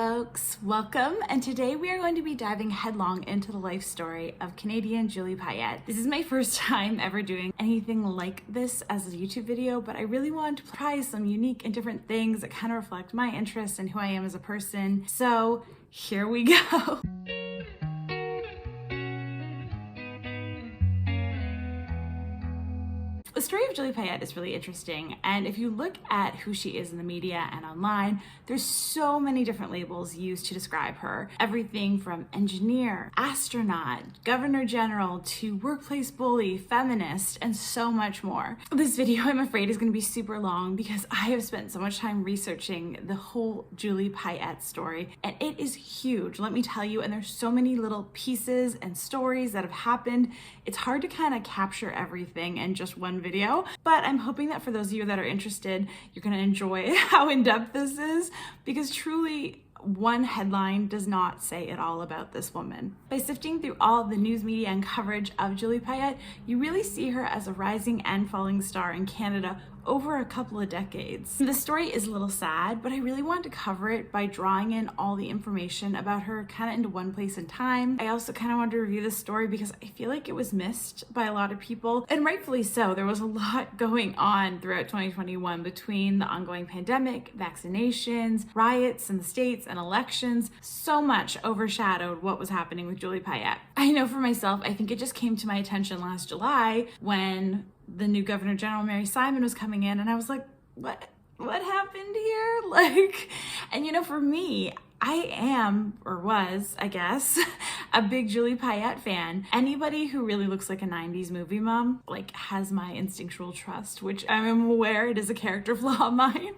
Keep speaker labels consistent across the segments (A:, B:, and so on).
A: folks, welcome, and today we are going to be diving headlong into the life story of Canadian Julie Payette. This is my first time ever doing anything like this as a YouTube video, but I really wanted to try some unique and different things that kind of reflect my interests and who I am as a person. So here we go. The story of Julie Payette is really interesting, and if you look at who she is in the media and online, there's so many different labels used to describe her. Everything from engineer, astronaut, governor general, to workplace bully, feminist, and so much more. This video, I'm afraid, is going to be super long because I have spent so much time researching the whole Julie Payette story, and it is huge, let me tell you, and there's so many little pieces and stories that have happened. It's hard to kind of capture everything in just one video, but I'm hoping that for those of you that are interested, you're going to enjoy how in-depth this is, because truly one headline does not say it all about this woman. By sifting through all the news media and coverage of Julie Payette, you really see her as a rising and falling star in Canada over a couple of decades. The story is a little sad, but I really wanted to cover it by drawing in all the information about her kind of into one place in time. I also kind of wanted to review this story because I feel like it was missed by a lot of people, and rightfully so. There was a lot going on throughout 2021 between the ongoing pandemic, vaccinations, riots in the States, and elections. So much overshadowed what was happening with Julie Payette. I know for myself, I think it just came to my attention last July when the new Governor General, Mary Simon, was coming in, and I was like, what happened here? And you know, for me, I am, or was, I guess, a big Julie Payette fan. Anybody who really looks like a 90s movie mom, has my instinctual trust, which I'm aware it is a character flaw of mine.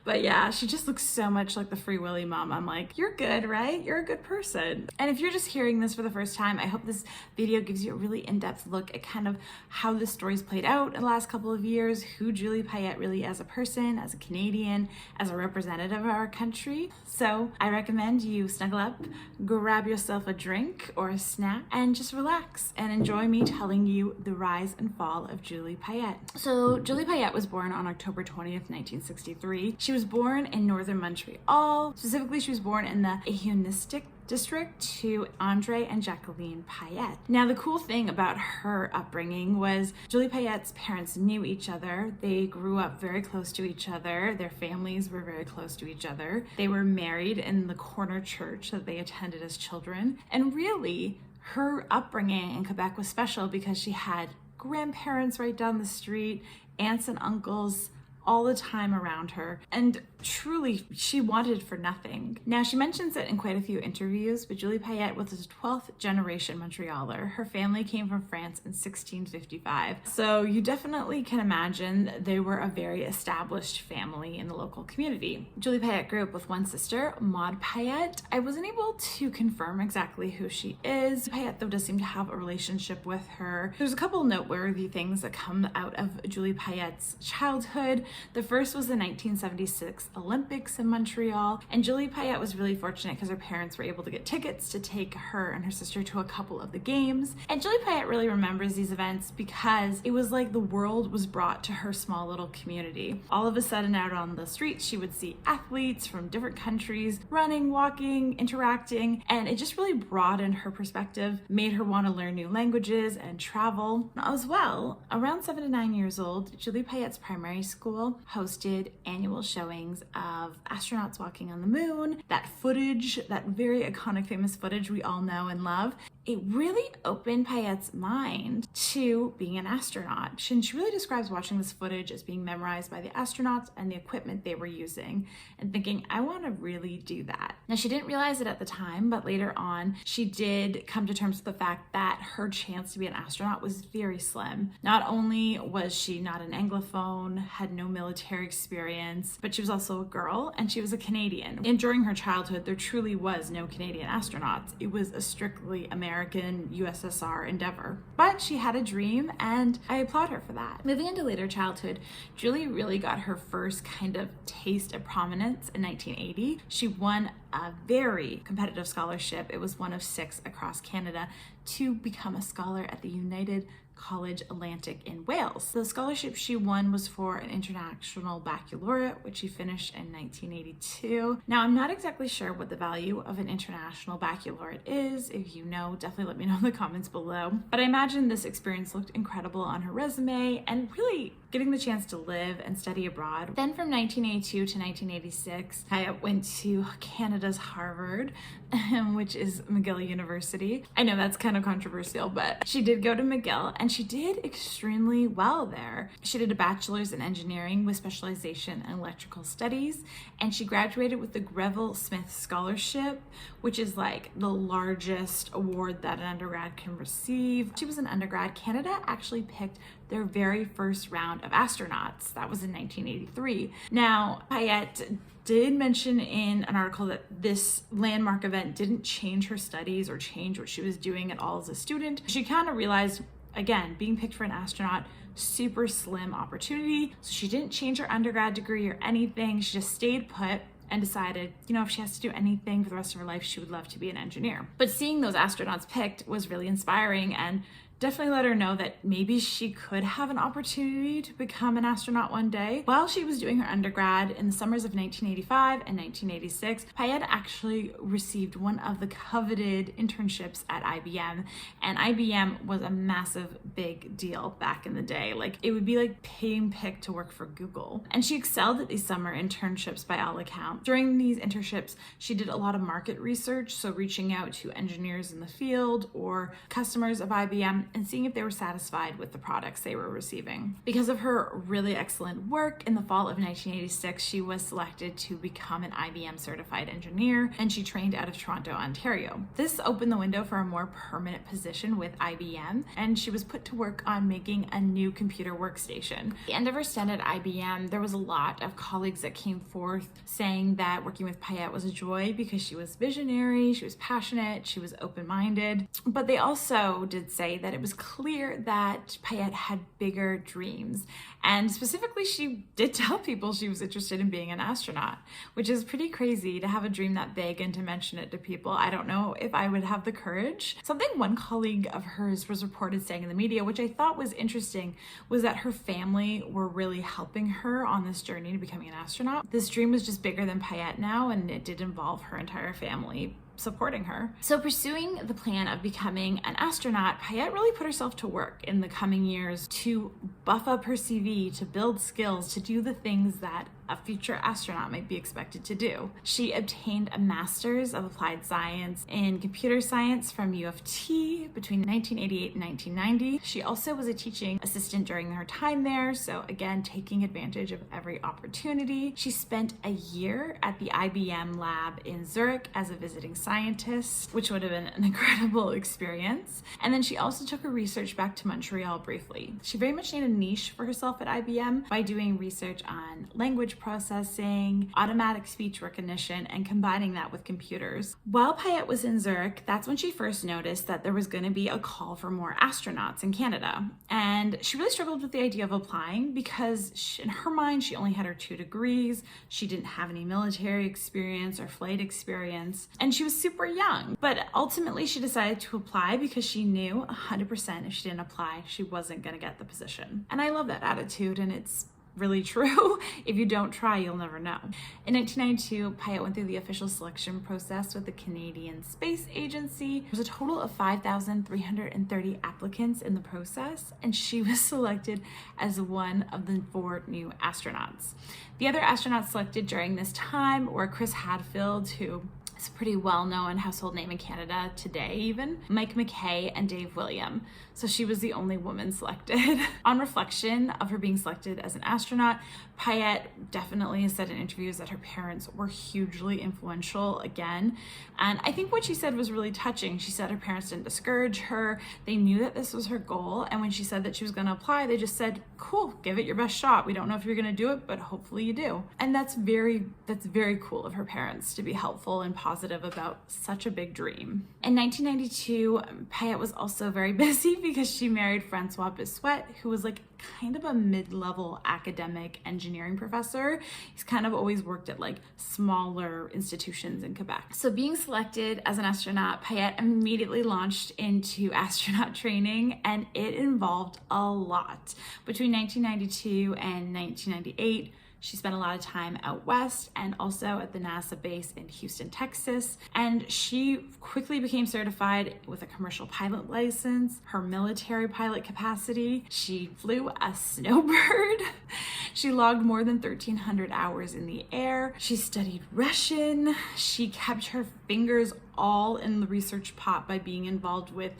A: But yeah, she just looks so much like the Free Willy mom. I'm like, you're good, right? You're a good person. And if you're just hearing this for the first time, I hope this video gives you a really in-depth look at kind of how this story's played out in the last couple of years, who Julie Payette really as a person, as a Canadian, as a representative of our country. So I recommend you snuggle up, grab yourself a drink or a snack, and just relax and enjoy me telling you the rise and fall of Julie Payette. So Julie Payette was born on October 20th, 1963. She was born in northern Montreal. Specifically, she was born in the Ahuntsic district to Andre and Jacqueline Payette. Now, the cool thing about her upbringing was Julie Payette's parents knew each other. They grew up very close to each other. Their families were very close to each other. They were married in the corner church that they attended as children. And really, her upbringing in Quebec was special because she had grandparents right down the street, aunts and uncles all the time around her, and truly she wanted for nothing. Now, she mentions it in quite a few interviews, but Julie Payette was a 12th generation Montrealer. Her family came from France in 1655. So you definitely can imagine they were a very established family in the local community. Julie Payette grew up with one sister, Maud Payette. I wasn't able to confirm exactly who she is. Payette, though, does seem to have a relationship with her. There's a couple noteworthy things that come out of Julie Payette's childhood. The first was the 1976 Olympics in Montreal, and Julie Payette was really fortunate because her parents were able to get tickets to take her and her sister to a couple of the games. And Julie Payette really remembers these events because it was like the world was brought to her small little community. All of a sudden, out on the streets, she would see athletes from different countries running, walking, interacting, and it just really broadened her perspective, made her want to learn new languages and travel. As well, around 7 to 9 years old, Julie Payette's primary school hosted annual showings of astronauts walking on the moon. That footage, that very iconic, famous footage we all know and love, it really opened Payette's mind to being an astronaut. And she really describes watching this footage as being memorized by the astronauts and the equipment they were using, and thinking, I want to really do that. Now, she didn't realize it at the time, but later on, she did come to terms with the fact that her chance to be an astronaut was very slim. Not only was she not an Anglophone, had no military experience, but she was also a girl, and she was a Canadian. And during her childhood, there truly was no Canadian astronauts. It was a strictly American USSR endeavor. But she had a dream, and I applaud her for that. Moving into later childhood, Julie really got her first kind of taste of prominence in 1980. She won a very competitive scholarship. It was one of 6 across Canada to become a scholar at the United College Atlantic in Wales. The scholarship she won was for an international baccalaureate, which she finished in 1982. Now, I'm not exactly sure what the value of an international baccalaureate is. If you know, definitely let me know in the comments below. But I imagine this experience looked incredible on her resume and really getting the chance to live and study abroad. Then from 1982 to 1986, Payette went to Canada's Harvard, which is McGill University. I know that's kind of controversial, but she did go to McGill and she did extremely well there. She did a bachelor's in engineering with specialization in electrical studies, and she graduated with the Greville Smith Scholarship, which is like the largest award that an undergrad can receive. She was an undergrad. Canada actually picked their very first round of astronauts. That was in 1983. Now, Payette did mention in an article that this landmark event didn't change her studies or change what she was doing at all as a student. She kind of realized, again, being picked for an astronaut, super slim opportunity. So she didn't change her undergrad degree or anything. She just stayed put and decided, you know, if she has to do anything for the rest of her life, she would love to be an engineer. But seeing those astronauts picked was really inspiring and definitely let her know that maybe she could have an opportunity to become an astronaut one day. While she was doing her undergrad in the summers of 1985 and 1986, Payette actually received one of the coveted internships at IBM, and IBM was a massive big deal back in the day. Like, it would be like being picked to work for Google. And she excelled at these summer internships by all accounts. During these internships, she did a lot of market research, so reaching out to engineers in the field or customers of IBM and seeing if they were satisfied with the products they were receiving. Because of her really excellent work, in the fall of 1986, she was selected to become an IBM certified engineer, and she trained out of Toronto, Ontario. This opened the window for a more permanent position with IBM, and she was put to work on making a new computer workstation. At the end of her stint at IBM, there was a lot of colleagues that came forth saying that working with Payette was a joy because she was visionary, she was passionate, she was open-minded. But they also did say that it was clear that Payette had bigger dreams. And specifically, she did tell people she was interested in being an astronaut, which is pretty crazy to have a dream that big and to mention it to people. I don't know if I would have the courage. Something one colleague of hers was reported saying in the media, which I thought was interesting, was that her family were really helping her on this journey to becoming an astronaut. This dream was just bigger than Payette now, and it did involve her entire family supporting her. So pursuing the plan of becoming an astronaut, Payette really put herself to work in the coming years to buff up her CV, to build skills, to do the things that a future astronaut might be expected to do. She obtained a master's of applied science in computer science from U of T between 1988 and 1990. She also was a teaching assistant during her time there, so again, taking advantage of every opportunity. She spent a year at the IBM lab in Zurich as a visiting scientist, which would have been an incredible experience. And then she also took her research back to Montreal briefly. She very much made a niche for herself at IBM by doing research on language processing, automatic speech recognition, and combining that with computers. While Payette was in Zurich, that's when she first noticed that there was going to be a call for more astronauts in Canada. And she really struggled with the idea of applying because in her mind, she only had her 2 degrees. She didn't have any military experience or flight experience, and she was super young. But ultimately, she decided to apply because she knew 100% if she didn't apply, she wasn't going to get the position. And I love that attitude, and it's really true. If you don't try, you'll never know. In 1992, Payette went through the official selection process with the Canadian Space Agency. There was a total of 5,330 applicants in the process, and she was selected as one of the 4 new astronauts. The other astronauts selected during this time were Chris Hadfield, who is a pretty well-known household name in Canada today even, Mike McKay, and Dave William. So she was the only woman selected. On reflection of her being selected as an astronaut, Payette definitely said in interviews that her parents were hugely influential again. And I think what she said was really touching. She said her parents didn't discourage her. They knew that this was her goal. And when she said that she was going to apply, they just said, cool, give it your best shot. We don't know if you're going to do it, but hopefully you do. And that's very cool of her parents to be helpful and positive about such a big dream. In 1992, Payette was also very busy because she married Francois Bissuet, who was like kind of a mid-level academic engineering professor. He's kind of always worked at like smaller institutions in Quebec. So being selected as an astronaut, Payette immediately launched into astronaut training, and it involved a lot. Between 1992 and 1998, she spent a lot of time out west and also at the NASA base in Houston, Texas. And she quickly became certified with a commercial pilot license, her military pilot capacity. She flew a snowbird. She logged more than 1,300 hours in the air. She studied Russian. She kept her fingers all in the research pot by being involved with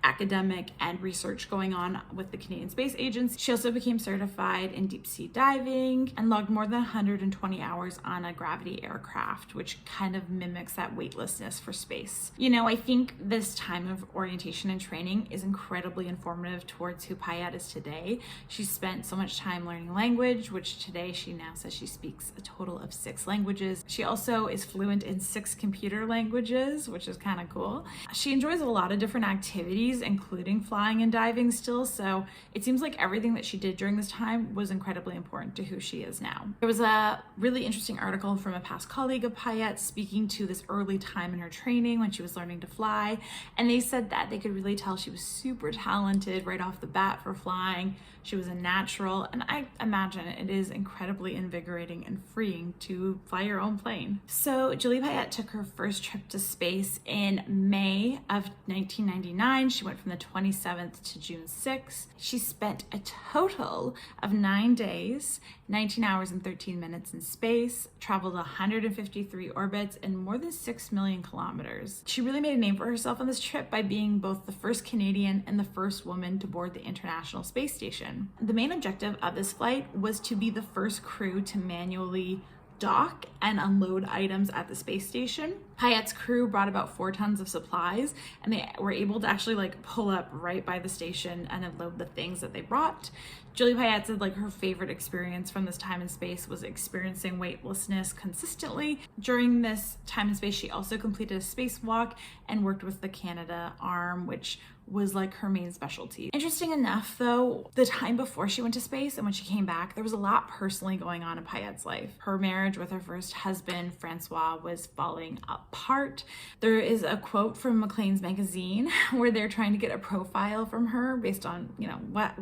A: academic and research going on with the Canadian Space Agency. She also became certified in deep sea diving and logged more than 120 hours on a gravity aircraft, which kind of mimics that weightlessness for space. You know, I think this time of orientation and training is incredibly informative towards who Payette is today. She spent so much time learning language, which today she now says she speaks a total of 6 languages. She also is fluent in 6 computer languages, which is kind of cool. She enjoys a lot of different activities, including flying and diving still, so it seems like everything that she did during this time was incredibly important to who she is now. There was a really interesting article from a past colleague of Payette speaking to this early time in her training when she was learning to fly, and they said that they could really tell she was super talented right off the bat for flying. She was a natural, and I imagine it is incredibly invigorating and freeing to fly your own plane. So Julie Payette took her first trip to space in May of 1999. She went from the 27th to June 6th. She spent a total of 9 days, 19 hours and 13 minutes in space, traveled 153 orbits and more than 6 million kilometers. She really made a name for herself on this trip by being both the first Canadian and the first woman to board the International Space Station. The main objective of this flight was to be the first crew to manually dock and unload items at the space station. Payette's crew brought about 4 tons of supplies, and they were able to actually like pull up right by the station and unload the things that they brought. Julie Payette said like her favorite experience from this time in space was experiencing weightlessness consistently. During this time in space, she also completed a spacewalk and worked with the Canada arm, which was like her main specialty. Interesting enough though, the time before she went to space and when she came back, there was a lot personally going on in Payette's life. Her marriage with her first husband, Francois, was falling apart. There is a quote from Maclean's magazine where they're trying to get a profile from her based on, you know, what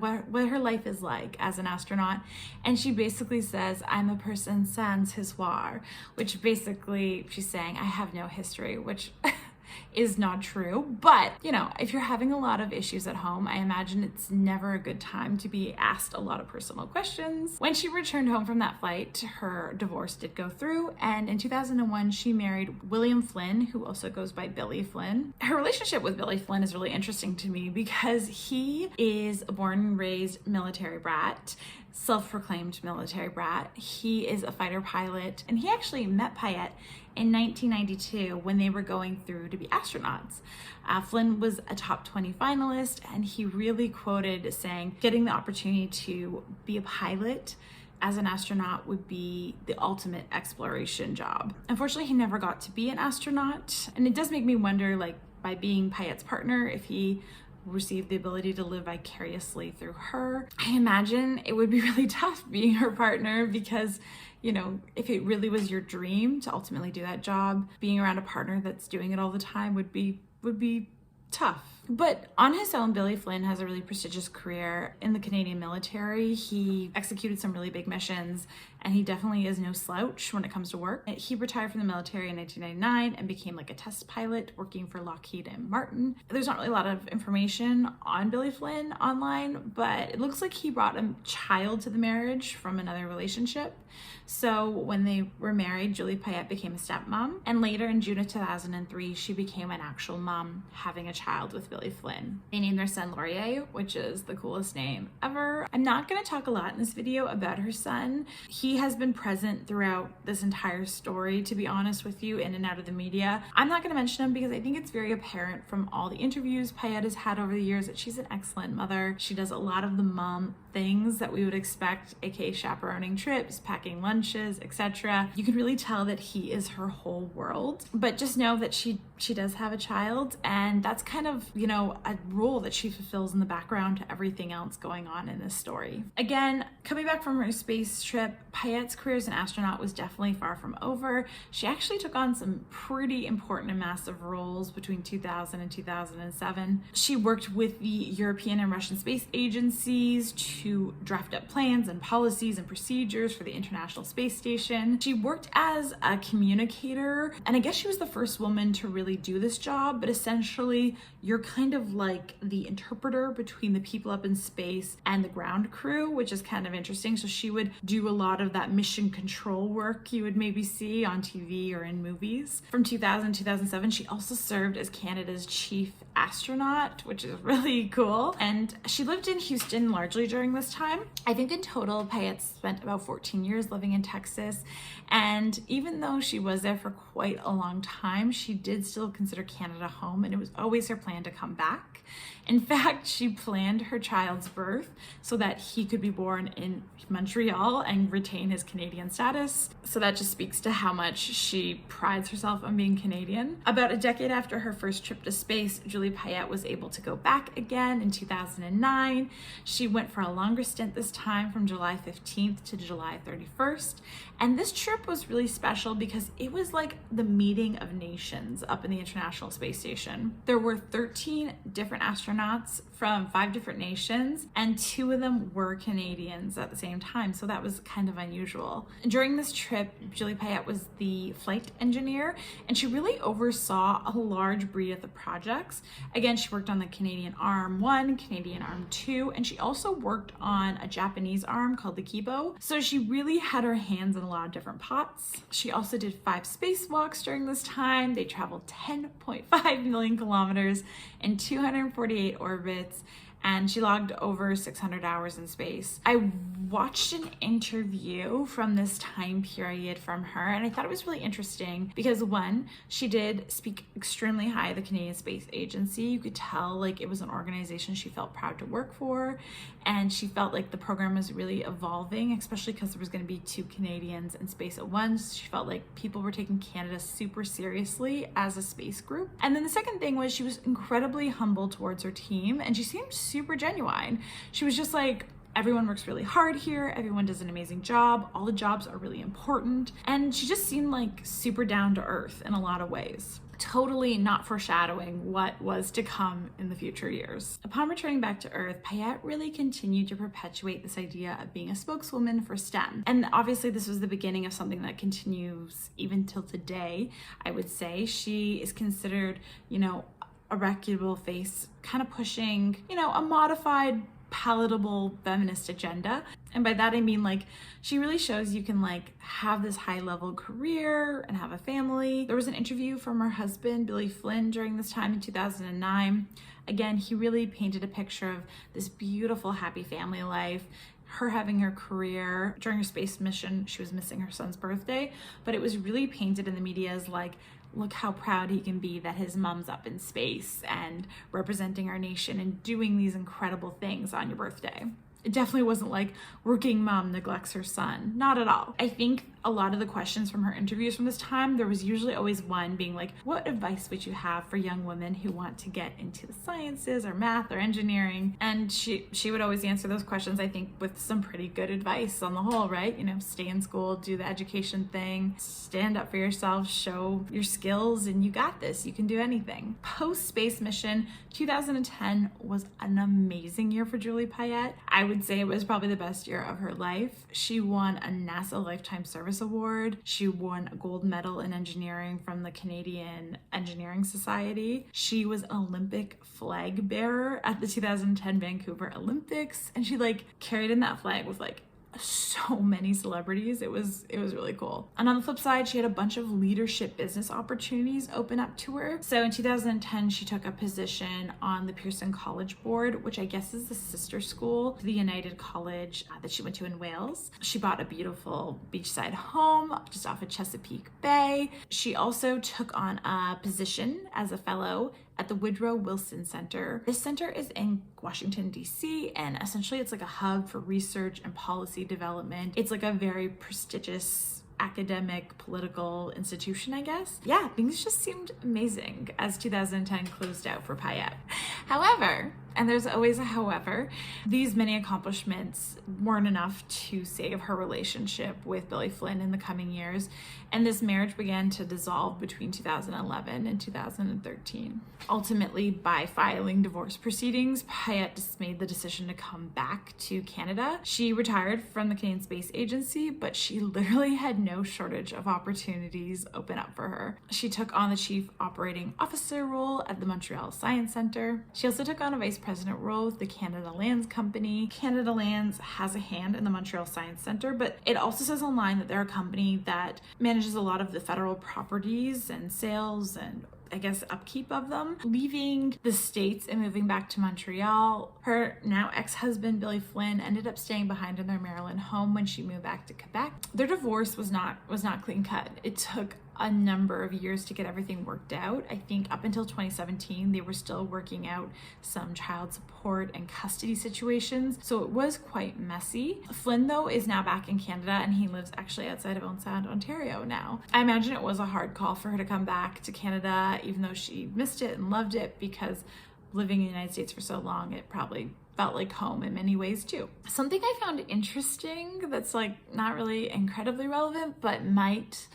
A: her life is like as an astronaut. And she basically says, I'm a person sans histoire, which basically she's saying, I have no history, which is not true. But, you know, if you're having a lot of issues at home, I imagine it's never a good time to be asked a lot of personal questions. When she returned home from that flight, her divorce did go through, and in 2001, she married William Flynn, who also goes by Billy Flynn. Her relationship with Billy Flynn is really interesting to me because he is a born and raised military brat, self-proclaimed military brat. He is a fighter pilot, and he actually met Payette in 1992 when they were going through to be astronauts. Flynn was a top 20 finalist, and he really quoted saying, getting the opportunity to be a pilot as an astronaut would be the ultimate exploration job. Unfortunately, he never got to be an astronaut, and it does make me wonder, like, by being Payette's partner, if he received the ability to live vicariously through her. I imagine it would be really tough being her partner because, you know, if it really was your dream to ultimately do that job, being around a partner that's doing it all the time would be tough. But on his own, Billy Flynn has a really prestigious career in the Canadian military. He executed some really big missions, and he definitely is no slouch when it comes to work. He retired from the military in 1999 and became like a test pilot working for Lockheed and Martin. There's not really a lot of information on Billy Flynn online, but it looks like he brought a child to the marriage from another relationship. So when they were married, Julie Payette became a stepmom, and later in June of 2003, she became an actual mom, having a child with Billy Flynn. They named their son Laurier, which is the coolest name ever. I'm not going to talk a lot in this video about her son. He has been present throughout this entire story, to be honest with you, in and out of the media. I'm not going to mention him because I think it's very apparent from all the interviews Payette has had over the years that she's an excellent mother. She does a lot of the mom things that we would expect, aka chaperoning trips, packing lunches, etc. You can really tell that he is her whole world. But just know that she does have a child, and that's kind of, you know, a role that she fulfills in the background to everything else going on in this story. Again, coming back from her space trip, Payette's career as an astronaut was definitely far from over. She actually took on some pretty important and massive roles between 2000 and 2007. She worked with the European and Russian space agencies to draft up plans and policies and procedures for the International Space Station. She worked as a communicator, and I guess she was the first woman to really do this job, but essentially you're kind of like the interpreter between the people up in space and the ground crew, which is kind of interesting. So she would do a lot of that mission control work you would maybe see on TV or in movies. From 2000 to 2007, she also served as Canada's chief astronaut, which is really cool. And she lived in Houston largely during this time. I think in total, Payette spent about 14 years living in Texas. And even though she was there for quite a long time, she did still consider Canada home, and it was always her plan to come back. In fact, she planned her child's birth so that he could be born in Montreal and retain his Canadian status. So that just speaks to how much she prides herself on being Canadian. About a decade after her first trip to space, Julie Payette was able to go back again in 2009. She went for a longer stint this time, from July 15th to July 31st. And this trip was really special because it was like the meeting of nations up in the International Space Station. There were 13 different astronauts from 5 different nations, and 2 of them were Canadians at the same time, so that was kind of unusual. During this trip, Julie Payette was the flight engineer, and she really oversaw a large breadth of projects. Again, she worked on the Canadian Arm 1, Canadian Arm 2, and she also worked on a Japanese arm called the Kibo, so she really had her hands in a lot of different pots. She also did 5 spacewalks during this time. They traveled 10.5 million kilometers in 248 orbits, and she logged over 600 hours in space. I watched an interview from this time period from her, and I thought it was really interesting because, one, she did speak extremely high of the Canadian Space Agency. You could tell like it was an organization she felt proud to work for, and she felt like the program was really evolving, especially because there was going to be 2 Canadians in space at once. She felt like people were taking Canada super seriously as a space group. And then the second thing was she was incredibly humble towards her team, and she seemed super genuine. She was just like, everyone works really hard here, everyone does an amazing job, all the jobs are really important, and she just seemed like super down to earth in a lot of ways. Totally not foreshadowing what was to come in the future years. Upon returning back to Earth, Payette really continued to perpetuate this idea of being a spokeswoman for STEM. And obviously this was the beginning of something that continues even till today, I would say. She is considered, you know, a reputable face, kind of pushing, you know, a modified, palatable feminist agenda. And by that I mean, like, she really shows you can like have this high level career and have a family. There was an interview from her husband, Billy Flynn, during this time in 2009. Again, he really painted a picture of this beautiful, happy family life, her having her career. During her space mission, she was missing her son's birthday, but it was really painted in the media as like, look how proud he can be that his mom's up in space and representing our nation and doing these incredible things on your birthday. It definitely wasn't like working mom neglects her son. Not at all. I think a lot of the questions from her interviews from this time, there was usually always one being like, what advice would you have for young women who want to get into the sciences or math or engineering? And she would always answer those questions, I think, with some pretty good advice on the whole, right? You know, stay in school, do the education thing, stand up for yourself, show your skills, and you got this. You can do anything. Post-space mission, 2010 was an amazing year for Julie Payette. I would say it was probably the best year of her life. She won a NASA Lifetime Service Award. She won a gold medal in engineering from the Canadian Engineering Society. She was an Olympic flag bearer at the 2010 Vancouver Olympics, and she like carried in that flag with like so many celebrities. It was really cool. And on the flip side, she had a bunch of leadership business opportunities open up to her. So in 2010, she took a position on the Pearson College Board, which I guess is the sister school to the United College that she went to in Wales. She bought a beautiful beachside home just off of Chesapeake Bay. She also took on a position as a fellow at the Woodrow Wilson Center. This center is in Washington, D.C., and essentially it's like a hub for research and policy development. It's like a very prestigious academic political institution, I guess. Yeah, things just seemed amazing as 2010 closed out for Payette. However, and there's always a however, these many accomplishments weren't enough to save her relationship with Billy Flynn in the coming years, and this marriage began to dissolve between 2011 and 2013. Ultimately, by filing divorce proceedings, Payette just made the decision to come back to Canada. She retired from the Canadian Space Agency, but she literally had no shortage of opportunities open up for her. She took on the Chief Operating Officer role at the Montreal Science Centre. She also took on a Vice President role with the Canada Lands Company. Canada Lands has a hand in the Montreal Science Centre, but it also says online that they're a company that manages a lot of the federal properties and sales and I guess upkeep of them. Leaving the States and moving back to Montreal, her now ex-husband Billy Flynn ended up staying behind in their Maryland home when she moved back to Quebec. Their divorce was not clean cut. It took a number of years to get everything worked out. I think up until 2017, they were still working out some child support and custody situations, so it was quite messy. Flynn, though, is now back in Canada, and he lives actually outside of Owen Sound, Ontario now. I imagine it was a hard call for her to come back to Canada, even though she missed it and loved it, because living in the United States for so long, it probably felt like home in many ways too. Something I found interesting that's like not really incredibly relevant, but might,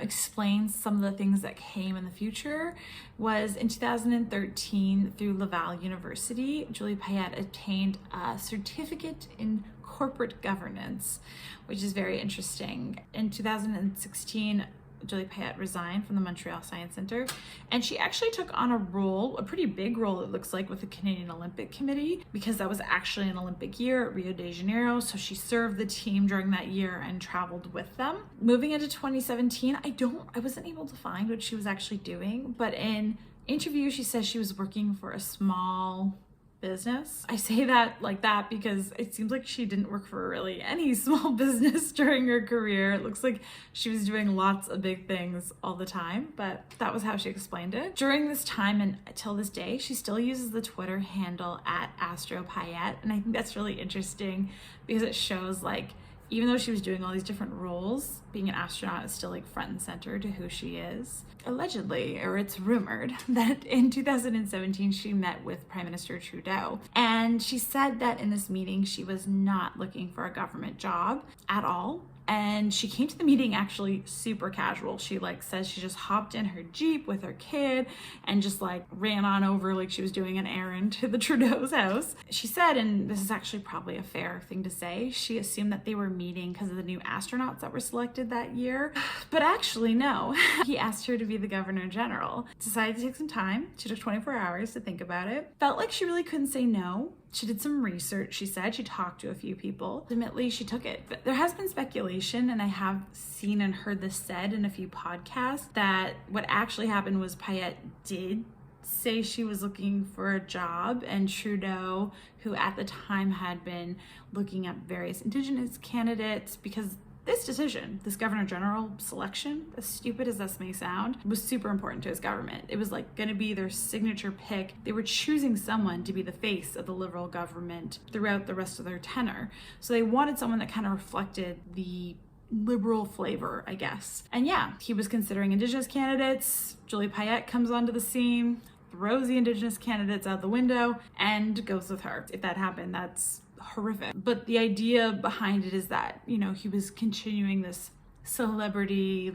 A: explain some of the things that came in the future was in 2013 through Laval University, Julie Payette obtained a certificate in corporate governance, which is very interesting. In 2016, Julie Payette resigned from the Montreal Science Centre, and she actually took on a pretty big role, it looks like, with the Canadian Olympic Committee, because that was actually an Olympic year at Rio de Janeiro, so she served the team during that year and traveled with them. Moving into 2017, I wasn't able to find what she was actually doing, but in interview she says she was working for a small business. I say that like that because it seems like she didn't work for really any small business during her career. It looks like she was doing lots of big things all the time, but that was how she explained it. During this time and till this day, she still uses the Twitter handle at @AstroPayette, and I think that's really interesting because it shows like even though she was doing all these different roles, being an astronaut is still like front and center to who she is. Allegedly, or it's rumored, that in 2017 she met with Prime Minister Trudeau, and she said that in this meeting she was not looking for a government job at all. And she came to the meeting actually super casual. She says she just hopped in her Jeep with her kid and just ran on over like she was doing an errand to the Trudeau's house. She said, and this is actually probably a fair thing to say, she assumed that they were meeting because of the new astronauts that were selected that year. But actually, no. He asked her to be the Governor General. Decided to take some time. She took 24 hours to think about it. Felt like she really couldn't say no. She did some research, she said. She talked to a few people. Ultimately, she took it. But there has been speculation, and I have seen and heard this said in a few podcasts, that what actually happened was Payette did say she was looking for a job, and Trudeau, who at the time had been looking at various Indigenous candidates, because this decision, this Governor General selection, as stupid as this may sound, was super important to his government. It was going to be their signature pick. They were choosing someone to be the face of the Liberal government throughout the rest of their tenure. So they wanted someone that kind of reflected the Liberal flavor, I guess. And yeah, he was considering Indigenous candidates. Julie Payette comes onto the scene, throws the Indigenous candidates out the window, and goes with her. If that happened, that's horrific. But the idea behind it is that, he was continuing this celebrity,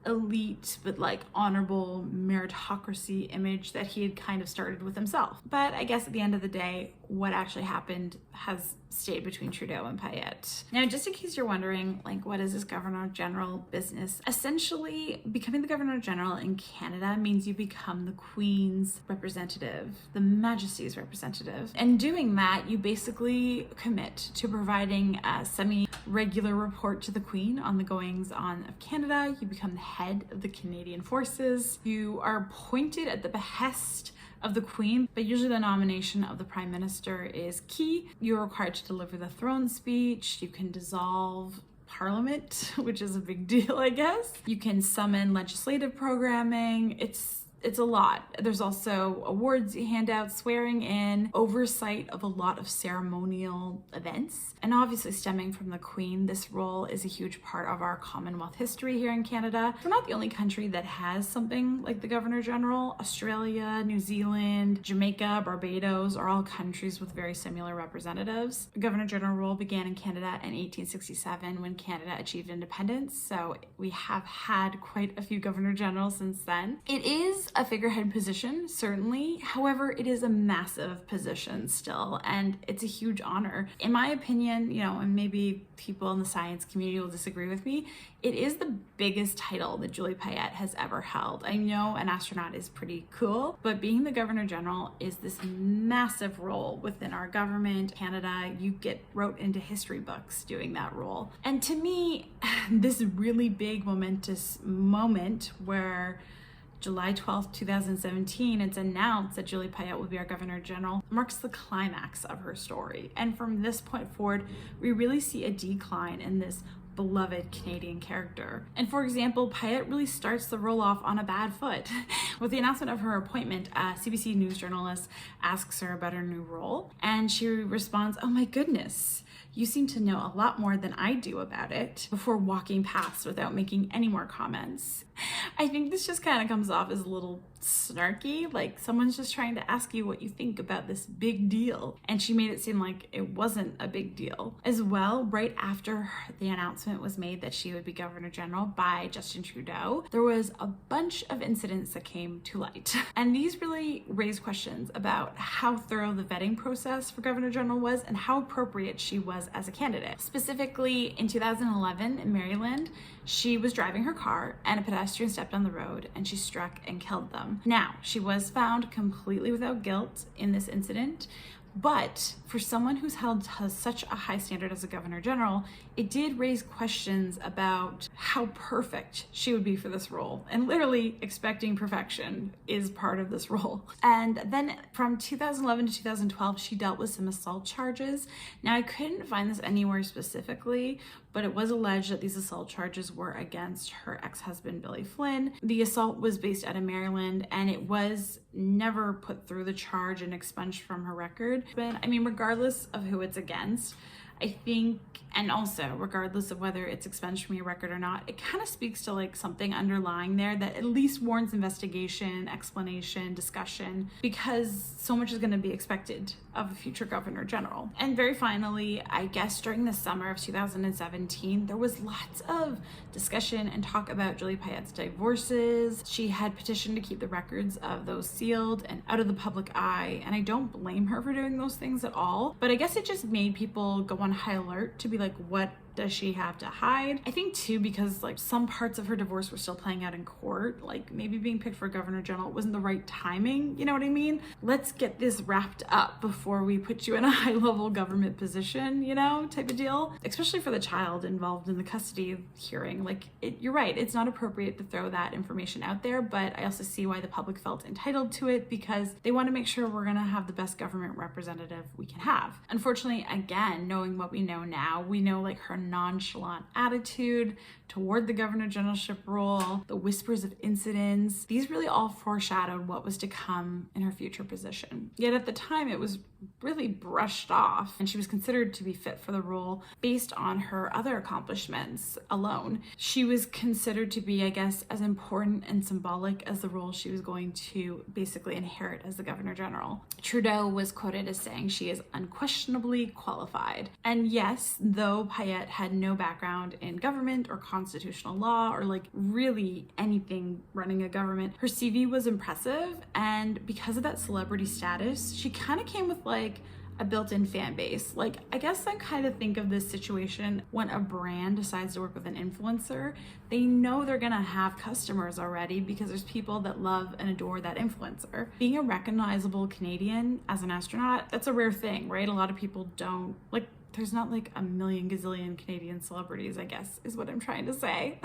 A: elite, but honorable meritocracy image that he had kind of started with himself. But I guess at the end of the day, what actually happened has stayed between Trudeau and Payette. Now, just in case you're wondering, what is this Governor General business? Essentially, becoming the Governor General in Canada means you become the Queen's representative, the Majesty's representative. And doing that, you basically commit to providing a semi-regular report to the Queen on the goings-on of Canada. You become the head of the Canadian Forces. You are appointed at the behest of the Queen, but usually the nomination of the Prime Minister is key. You're required to deliver the throne speech. You can dissolve Parliament, which is a big deal, I guess. You can summon legislative programming. It's It's a lot. There's also awards handouts, swearing in, oversight of a lot of ceremonial events. And obviously stemming from the Queen, this role is a huge part of our Commonwealth history here in Canada. We're not the only country that has something like the Governor General. Australia, New Zealand, Jamaica, Barbados are all countries with very similar representatives. The Governor General role began in Canada in 1867 when Canada achieved independence, so we have had quite a few Governor Generals since then. It is a figurehead position, certainly. However, it is a massive position still, and it's a huge honor. In my opinion, and maybe people in the science community will disagree with me, it is the biggest title that Julie Payette has ever held. I know an astronaut is pretty cool, but being the Governor General is this massive role within our government. Canada, you get wrote into history books doing that role. And to me, this really big momentous moment where July 12th, 2017, it's announced that Julie Payette will be our Governor General, marks the climax of her story. And from this point forward, we really see a decline in this beloved Canadian character. And for example, Payette really starts the role off on a bad foot. With the announcement of her appointment, a CBC News journalist asks her about her new role, and she responds, "Oh my goodness, you seem to know a lot more than I do about it," before walking past without making any more comments. I think this just kind of comes off as a little snarky, like someone's just trying to ask you what you think about this big deal. And she made it seem like it wasn't a big deal. As well, right after the announcement was made that she would be Governor General by Justin Trudeau, there was a bunch of incidents that came to light. And these really raised questions about how thorough the vetting process for Governor General was and how appropriate she was as a candidate. Specifically, in 2011 in Maryland, she was driving her car and a pedestrian stepped on the road and she struck and killed them. Now, she was found completely without guilt in this incident, but for someone who's held to such a high standard as a Governor General, it did raise questions about how perfect she would be for this role. And literally expecting perfection is part of this role. And then from 2011 to 2012, she dealt with some assault charges. Now, I couldn't find this anywhere specifically, but it was alleged that these assault charges were against her ex-husband, Billy Flynn. The assault was based out of Maryland, and it was never put through the charge and expunged from her record. But I mean, regardless of who it's against, I think, and also regardless of whether it's expunged from your record or not, it kind of speaks to like something underlying there that at least warrants investigation, explanation, discussion, because so much is going to be expected of a future Governor General. And very finally, I guess during the summer of 2017, there was lots of discussion and talk about Julie Payette's divorces. She had petitioned to keep the records of those sealed and out of the public eye, and I don't blame her for doing those things at all, but I guess it just made people go on high alert to be like, what does she have to hide? I think too, because like some parts of her divorce were still playing out in court, like maybe being picked for Governor General wasn't the right timing, you know what I mean? Let's get this wrapped up before we put you in a high level government position, type of deal. Especially for the child involved in the custody hearing. Like, you're right, it's not appropriate to throw that information out there, but I also see why the public felt entitled to it, because they want to make sure we're gonna have the best government representative we can have. Unfortunately, again, knowing what we know now, we know like her nonchalant attitude toward the Governor Generalship role, the whispers of incidents, these really all foreshadowed what was to come in her future position. Yet at the time, it was really brushed off, and she was considered to be fit for the role based on her other accomplishments alone. She was considered to be, I guess, as important and symbolic as the role she was going to basically inherit as the Governor General. Trudeau was quoted as saying she is unquestionably qualified. And yes, though Payette had no background in government or constitutional law or like really anything running a government, her CV was impressive, and because of that celebrity status, she kind of came with like a built-in fan base. Like, I guess I kind of think of this situation when a brand decides to work with an influencer, they know they're gonna have customers already because there's people that love and adore that influencer. Being a recognizable Canadian as an astronaut, that's a rare thing, right? A lot of people don't, like, there's not like a million gazillion Canadian celebrities, I guess, is what I'm trying to say.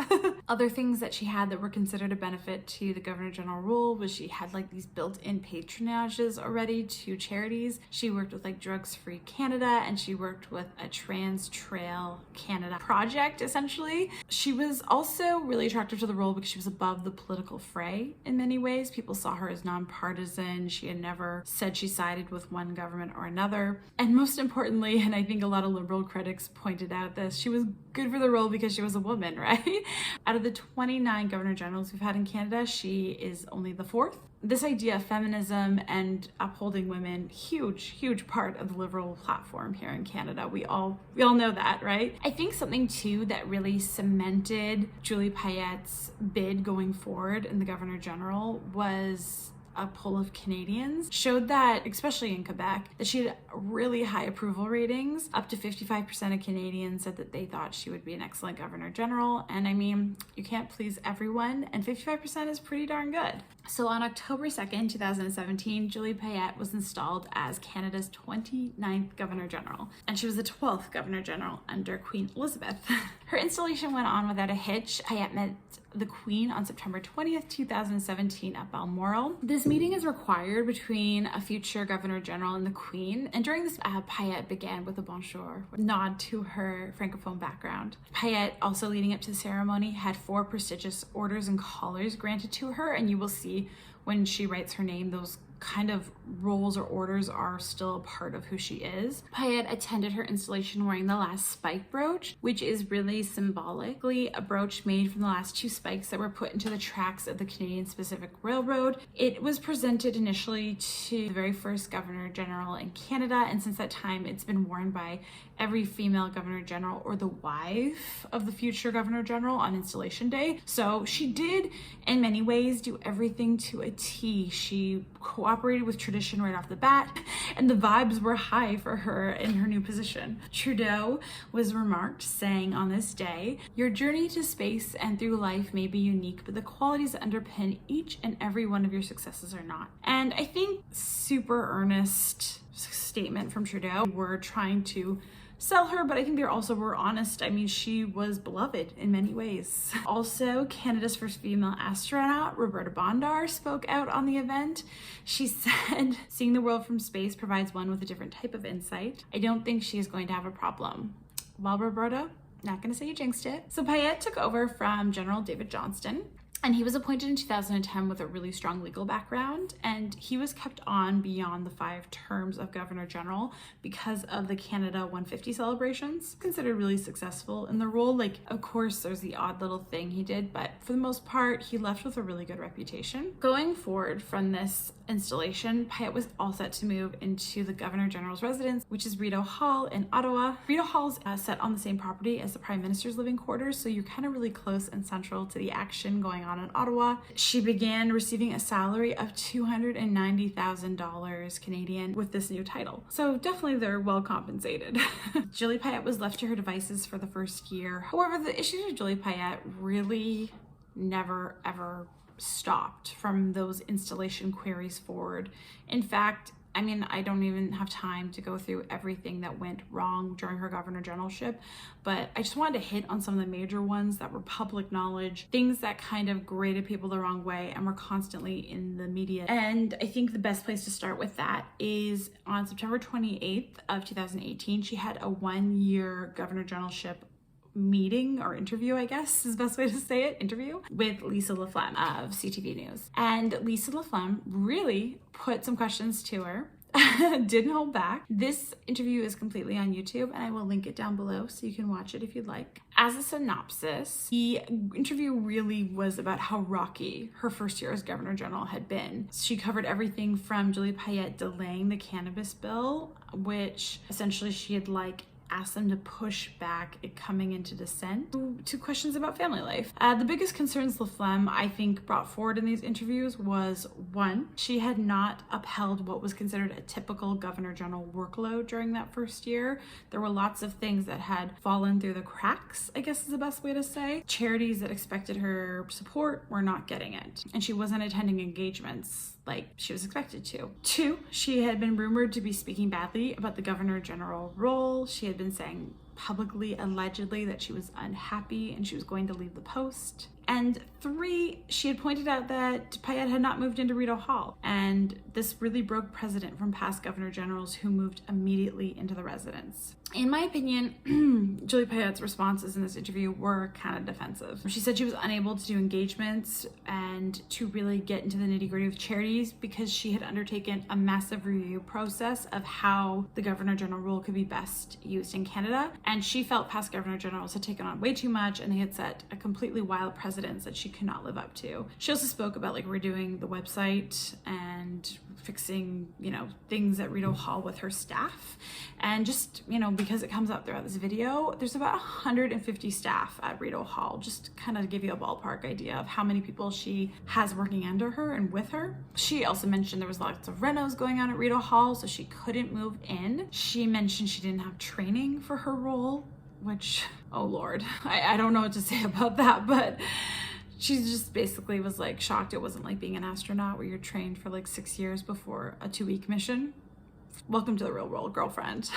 A: Other things that she had that were considered a benefit to the Governor General role was she had like these built-in patronages already to charities. She worked with like Drugs Free Canada, and she worked with a Trans Trail Canada project, essentially. She was also really attractive to the role because she was above the political fray in many ways. People saw her as nonpartisan. She had never said she sided with one government or another. And most importantly, and I think a lot of liberal critics pointed out this, she was good for the role because she was a woman, right? Out of the 29 Governor Generals we've had in Canada, she is only the 4th. This idea of feminism and upholding women, huge part of the liberal platform here in Canada. We all know that, right? I think something too that really cemented Julie Payette's bid going forward in the Governor General was a poll of Canadians showed that, especially in Quebec, that she had really high approval ratings. Up to 55% of Canadians said that they thought she would be an excellent Governor General. And I mean, you can't please everyone, and 55% is pretty darn good. So on October 2nd, 2017, Julie Payette was installed as Canada's 29th Governor General, and she was the 12th Governor General under Queen Elizabeth. Her installation went on without a hitch. Payette met the Queen on September 20th, 2017 at Balmoral. This meeting is required between a future Governor General and the Queen, and during this, Payette began with a bonjour, a nod to her Francophone background. Payette, also leading up to the ceremony, had 4 prestigious orders and collars granted to her, and you will see when she writes her name, those kind of roles or orders are still a part of who she is. Payette attended her installation wearing the last spike brooch, which is really symbolically a brooch made from the last 2 spikes that were put into the tracks of the Canadian Pacific Railroad. It was presented initially to the very first Governor General in Canada, and since that time it's been worn by every female Governor General or the wife of the future Governor General on installation day. So she did in many ways do everything to a T. She cooperated with tradition right off the bat, and the vibes were high for her in her new position. Trudeau was remarked, saying on this day, "Your journey to space and through life may be unique, but the qualities that underpin each and every one of your successes are not." And I think super earnest statement from Trudeau. We're trying to sell her, but I think they also were honest. I mean, she was beloved in many ways. Also, Canada's first female astronaut, Roberta Bondar, spoke out on the event. She said, "Seeing the world from space provides one with a different type of insight. I don't think she is going to have a problem." Well, Roberta, not going to say you jinxed it. So Payette took over from General David Johnston, and he was appointed in 2010 with a really strong legal background, and he was kept on beyond the 5 terms of Governor General because of the Canada 150 celebrations. Considered really successful in the role. Like, of course, there's the odd little thing he did, but for the most part, he left with a really good reputation. Going forward from this installation, Payette was all set to move into the Governor General's residence, which is Rideau Hall in Ottawa. Rideau Hall's set on the same property as the Prime Minister's living quarters, so you're kind of really close and central to the action going on in Ottawa. She began receiving a salary of $290,000 Canadian with this new title. So definitely they're well compensated. Julie Payette was left to her devices for the first year. However, the issues with Julie Payette really never ever stopped from those installation queries forward. In fact, I mean, I don't even have time to go through everything that went wrong during her Governor Generalship, but I just wanted to hit on some of the major ones that were public knowledge, things that kind of grated people the wrong way and were constantly in the media. And I think the best place to start with that is on September 28th of 2018, she had a 1-year Governor Generalship meeting or interview, I guess is the best way to say it, interview with Lisa LaFlamme of CTV News. And Lisa LaFlamme really put some questions to her, didn't hold back. This interview is completely on YouTube, and I will link it down below so you can watch it if you'd like. As a synopsis, the interview really was about how rocky her first year as Governor General had been. She covered everything from Julie Payette delaying the cannabis bill, which essentially she had asked them to push back it coming into dissent, to questions about family life. The biggest concerns LaFlamme, I think, brought forward in these interviews was, 1, she had not upheld what was considered a typical Governor General workload during that first year. There were lots of things that had fallen through the cracks, I guess is the best way to say. Charities that expected her support were not getting it, and she wasn't attending engagements like she was expected to. 2, she had been rumored to be speaking badly about the Governor General role. She had had been saying publicly, allegedly, that she was unhappy and she was going to leave the post. And 3, she had pointed out that Payette had not moved into Rideau Hall, and this really broke precedent from past governor generals who moved immediately into the residence. In my opinion, Julie Payette's responses in this interview were kind of defensive. She said she was unable to do engagements and to really get into the nitty-gritty of charities because she had undertaken a massive review process of how the Governor General rule could be best used in Canada, and she felt past Governor Generals had taken on way too much and they had set a completely wild precedent that she could not live up to. She also spoke about like redoing the website and fixing, things at Rideau Hall with her staff. And just, because it comes up throughout this video, there's about 150 staff at Rideau Hall, just kind of give you a ballpark idea of how many people she has working under her and with her. She also mentioned there was lots of renos going on at Rideau Hall, so she couldn't move in. She mentioned she didn't have training for her role, which, oh Lord, I don't know what to say about that, but she just basically was like shocked it wasn't like being an astronaut where you're trained for like 6 years before a 2-week mission. Welcome to the real world, girlfriend.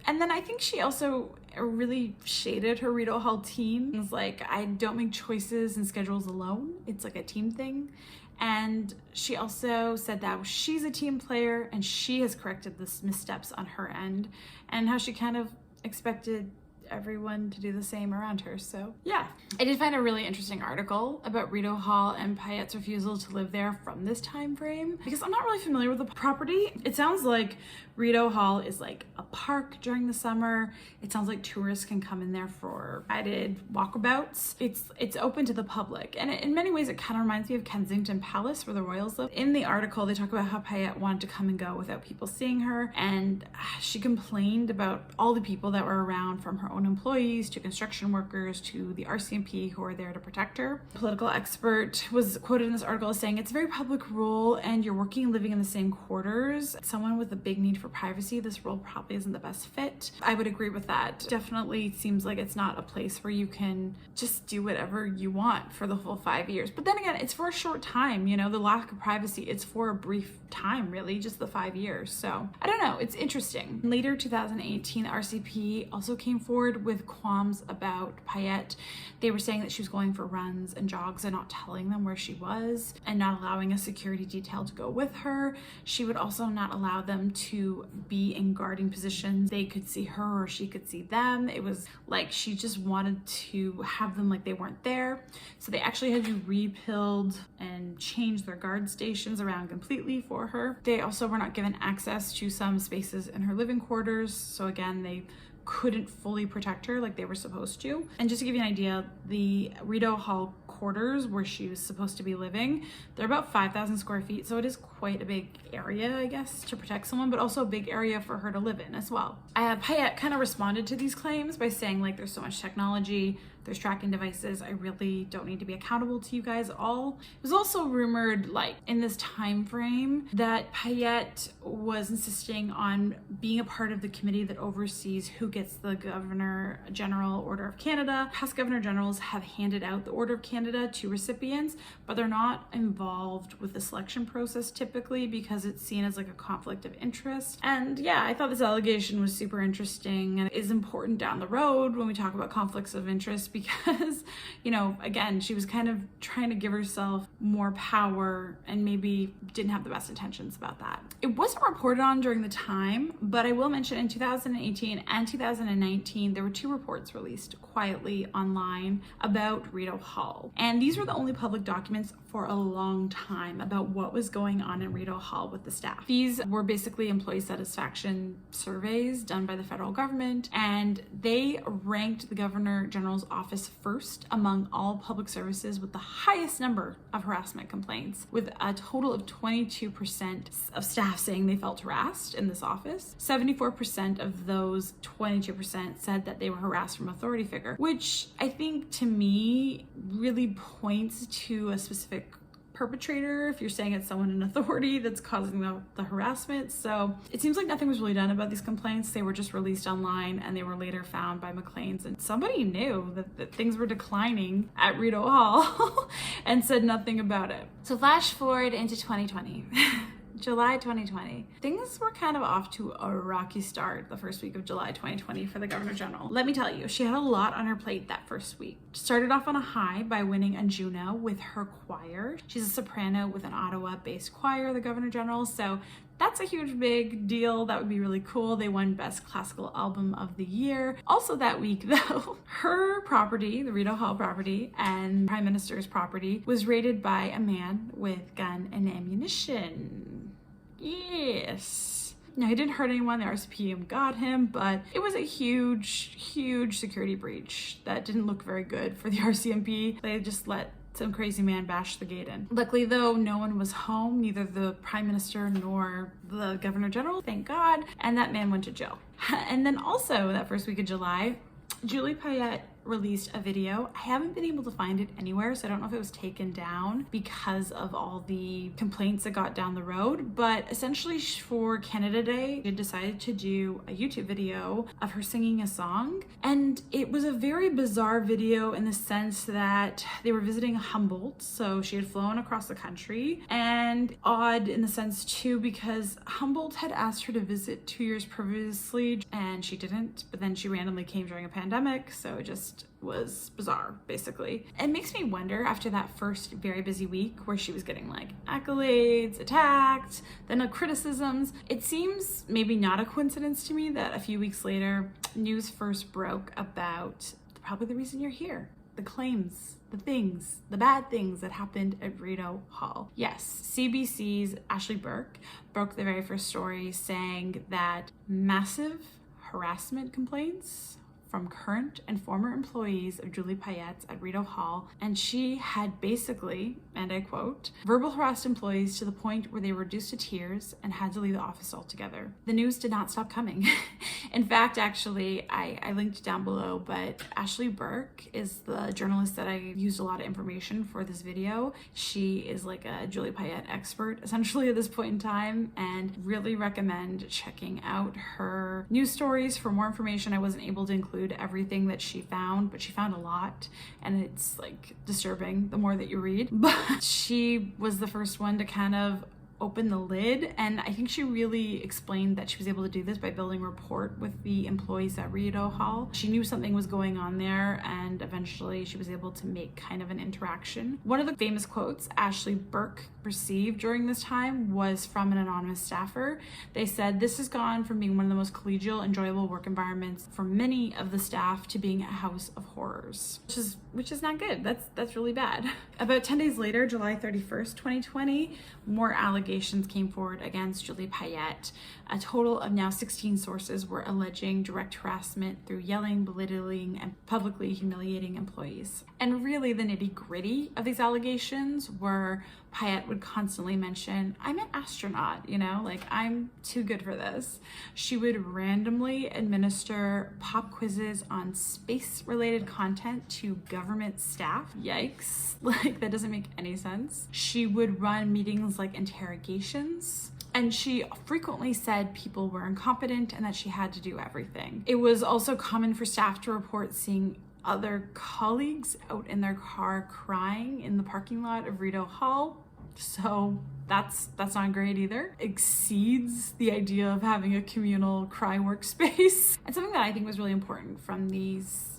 A: And then I think she also really shaded her Rideau Hall team. It was like, I don't make choices and schedules alone. It's like a team thing. And she also said that she's a team player and she has corrected the missteps on her end, and how she kind of expected everyone to do the same around her. So yeah, I did find a really interesting article about Rideau Hall and Payette's refusal to live there from this time frame, because I'm not really familiar with the property. It sounds like Rideau Hall is like a park during the summer. It sounds like tourists can come in there for guided walkabouts. It's open to the public, and in many ways it kind of reminds me of Kensington Palace where the royals live. In the article they talk about how Payette wanted to come and go without people seeing her, and she complained about all the people that were around, from her own employees to construction workers to the RCMP who are there to protect her. A political expert was quoted in this article as saying, "It's a very public role and you're working and living in the same quarters. Someone with a big need for privacy, this role probably isn't the best fit." I would agree with that. Definitely seems like it's not a place where you can just do whatever you want for the full 5 years. But then again, it's for a short time, the lack of privacy, it's for a brief time, really, just the 5 years. So I don't know, it's interesting. Later 2018, RCP also came forward with qualms about Payette. They were saying that she was going for runs and jogs and not telling them where she was, and not allowing a security detail to go with her. She would also not allow them to be in guarding positions. They could see her or she could see them. It was like she just wanted to have them like they weren't there. So they actually had to rebuild and change their guard stations around completely for her. They also were not given access to some spaces in her living quarters. So again, they couldn't fully protect her like they were supposed to. And just to give you an idea, the Rideau Hall quarters where she was supposed to be living, they're about 5,000 square feet, so it is quite a big area, I guess, to protect someone, but also a big area for her to live in as well. Payette kind of responded to these claims by saying, like, there's so much technology, there's tracking devices, I really don't need to be accountable to you guys all. It was also rumored, like, in this time frame that Payette was insisting on being a part of the committee that oversees who gets the Governor General Order of Canada. Past Governor Generals have handed out the Order of Canada to recipients, but they're not involved with the selection process typically because it's seen as like a conflict of interest. And yeah, I thought this allegation was super interesting and is important down the road when we talk about conflicts of interest, because, again, she was kind of trying to give herself more power and maybe didn't have the best intentions about that. It wasn't reported on during the time, but I will mention in 2018 and 2019, there were 2 reports released quietly online about Rideau Hall. And these were the only public documents for a long time about what was going on in Rideau Hall with the staff. These were basically employee satisfaction surveys done by the federal government, and they ranked the Governor General's office first among all public services with the highest number of harassment complaints, with a total of 22% of staff saying they felt harassed in this office. 74% of those 22% said that they were harassed from authority figure, which I think to me really points to a specific perpetrator if you're saying it's someone in authority that's causing the harassment. So it seems like nothing was really done about these complaints. They were just released online and they were later found by Maclean's, and somebody knew that things were declining at Rideau Hall and said nothing about it. So flash forward into 2020. July 2020. Things were kind of off to a rocky start the first week of July 2020 for the Governor General. Let me tell you, she had a lot on her plate that first week. Started off on a high by winning a Juno with her choir. She's a soprano with an Ottawa-based choir, the Governor General, so that's a huge big deal. That would be really cool. They won Best Classical Album of the Year. Also that week though, her property, the Rideau Hall property and Prime Minister's property, was raided by a man with gun and ammunition. Yes. Now, he didn't hurt anyone, the RCMP got him, but it was a huge security breach that didn't look very good for the RCMP. They just let some crazy man bash the gate in. Luckily though, no one was home, neither the Prime Minister nor the Governor General, thank God, and that man went to jail. And then also that first week of July, Julie Payette released a video. I haven't been able to find it anywhere, so I don't know if it was taken down because of all the complaints that got down the road, but essentially for Canada Day, she decided to do a YouTube video of her singing a song, and it was a very bizarre video in the sense that they were visiting Humboldt, so she had flown across the country, and odd in the sense too because Humboldt had asked her to visit 2 years previously and she didn't, but then she randomly came during a pandemic, so it just was bizarre, basically. It makes me wonder, after that first very busy week where she was getting like accolades, attacked, then no criticisms, it seems maybe not a coincidence to me that a few weeks later, news first broke about probably the reason you're here. The claims, the things, the bad things that happened at Rideau Hall. Yes, CBC's Ashley Burke broke the very first story saying that massive harassment complaints from current and former employees of Julie Payette's at Rideau Hall, and she had basically, and I quote, verbal harassed employees to the point where they were reduced to tears and had to leave the office altogether. The news did not stop coming. In fact, actually, I linked down below, but Ashley Burke is the journalist that I used a lot of information for this video. She is like a Julie Payette expert, essentially, at this point in time, and really recommend checking out her news stories for more information. I wasn't able to include everything that she found, but she found a lot, and it's like disturbing the more that you read. But she was the first one to kind of open the lid, and I think she really explained that she was able to do this by building rapport with the employees at Rideau Hall. She knew something was going on there, and eventually she was able to make kind of an interaction. One of the famous quotes Ashley Burke received during this time was from an anonymous staffer. They said, "This has gone from being one of the most collegial, enjoyable work environments for many of the staff to being a house of horrors," which is not good. That's really bad. About 10 days later, July 31st, 2020, more allegations came forward against Julie Payette. A total of now 16 sources were alleging direct harassment through yelling, belittling, and publicly humiliating employees. And really the nitty-gritty of these allegations were Payette would constantly mention, "I'm an astronaut, you know, like I'm too good for this." She would randomly administer pop quizzes on space-related content to government staff. Yikes, like that doesn't make any sense. She would run meetings like interrogations. And she frequently said people were incompetent and that she had to do everything. It was also common for staff to report seeing other colleagues out in their car crying in the parking lot of Rideau Hall. So that's not great either. Exceeds the idea of having a communal cry workspace. And something that I think was really important from these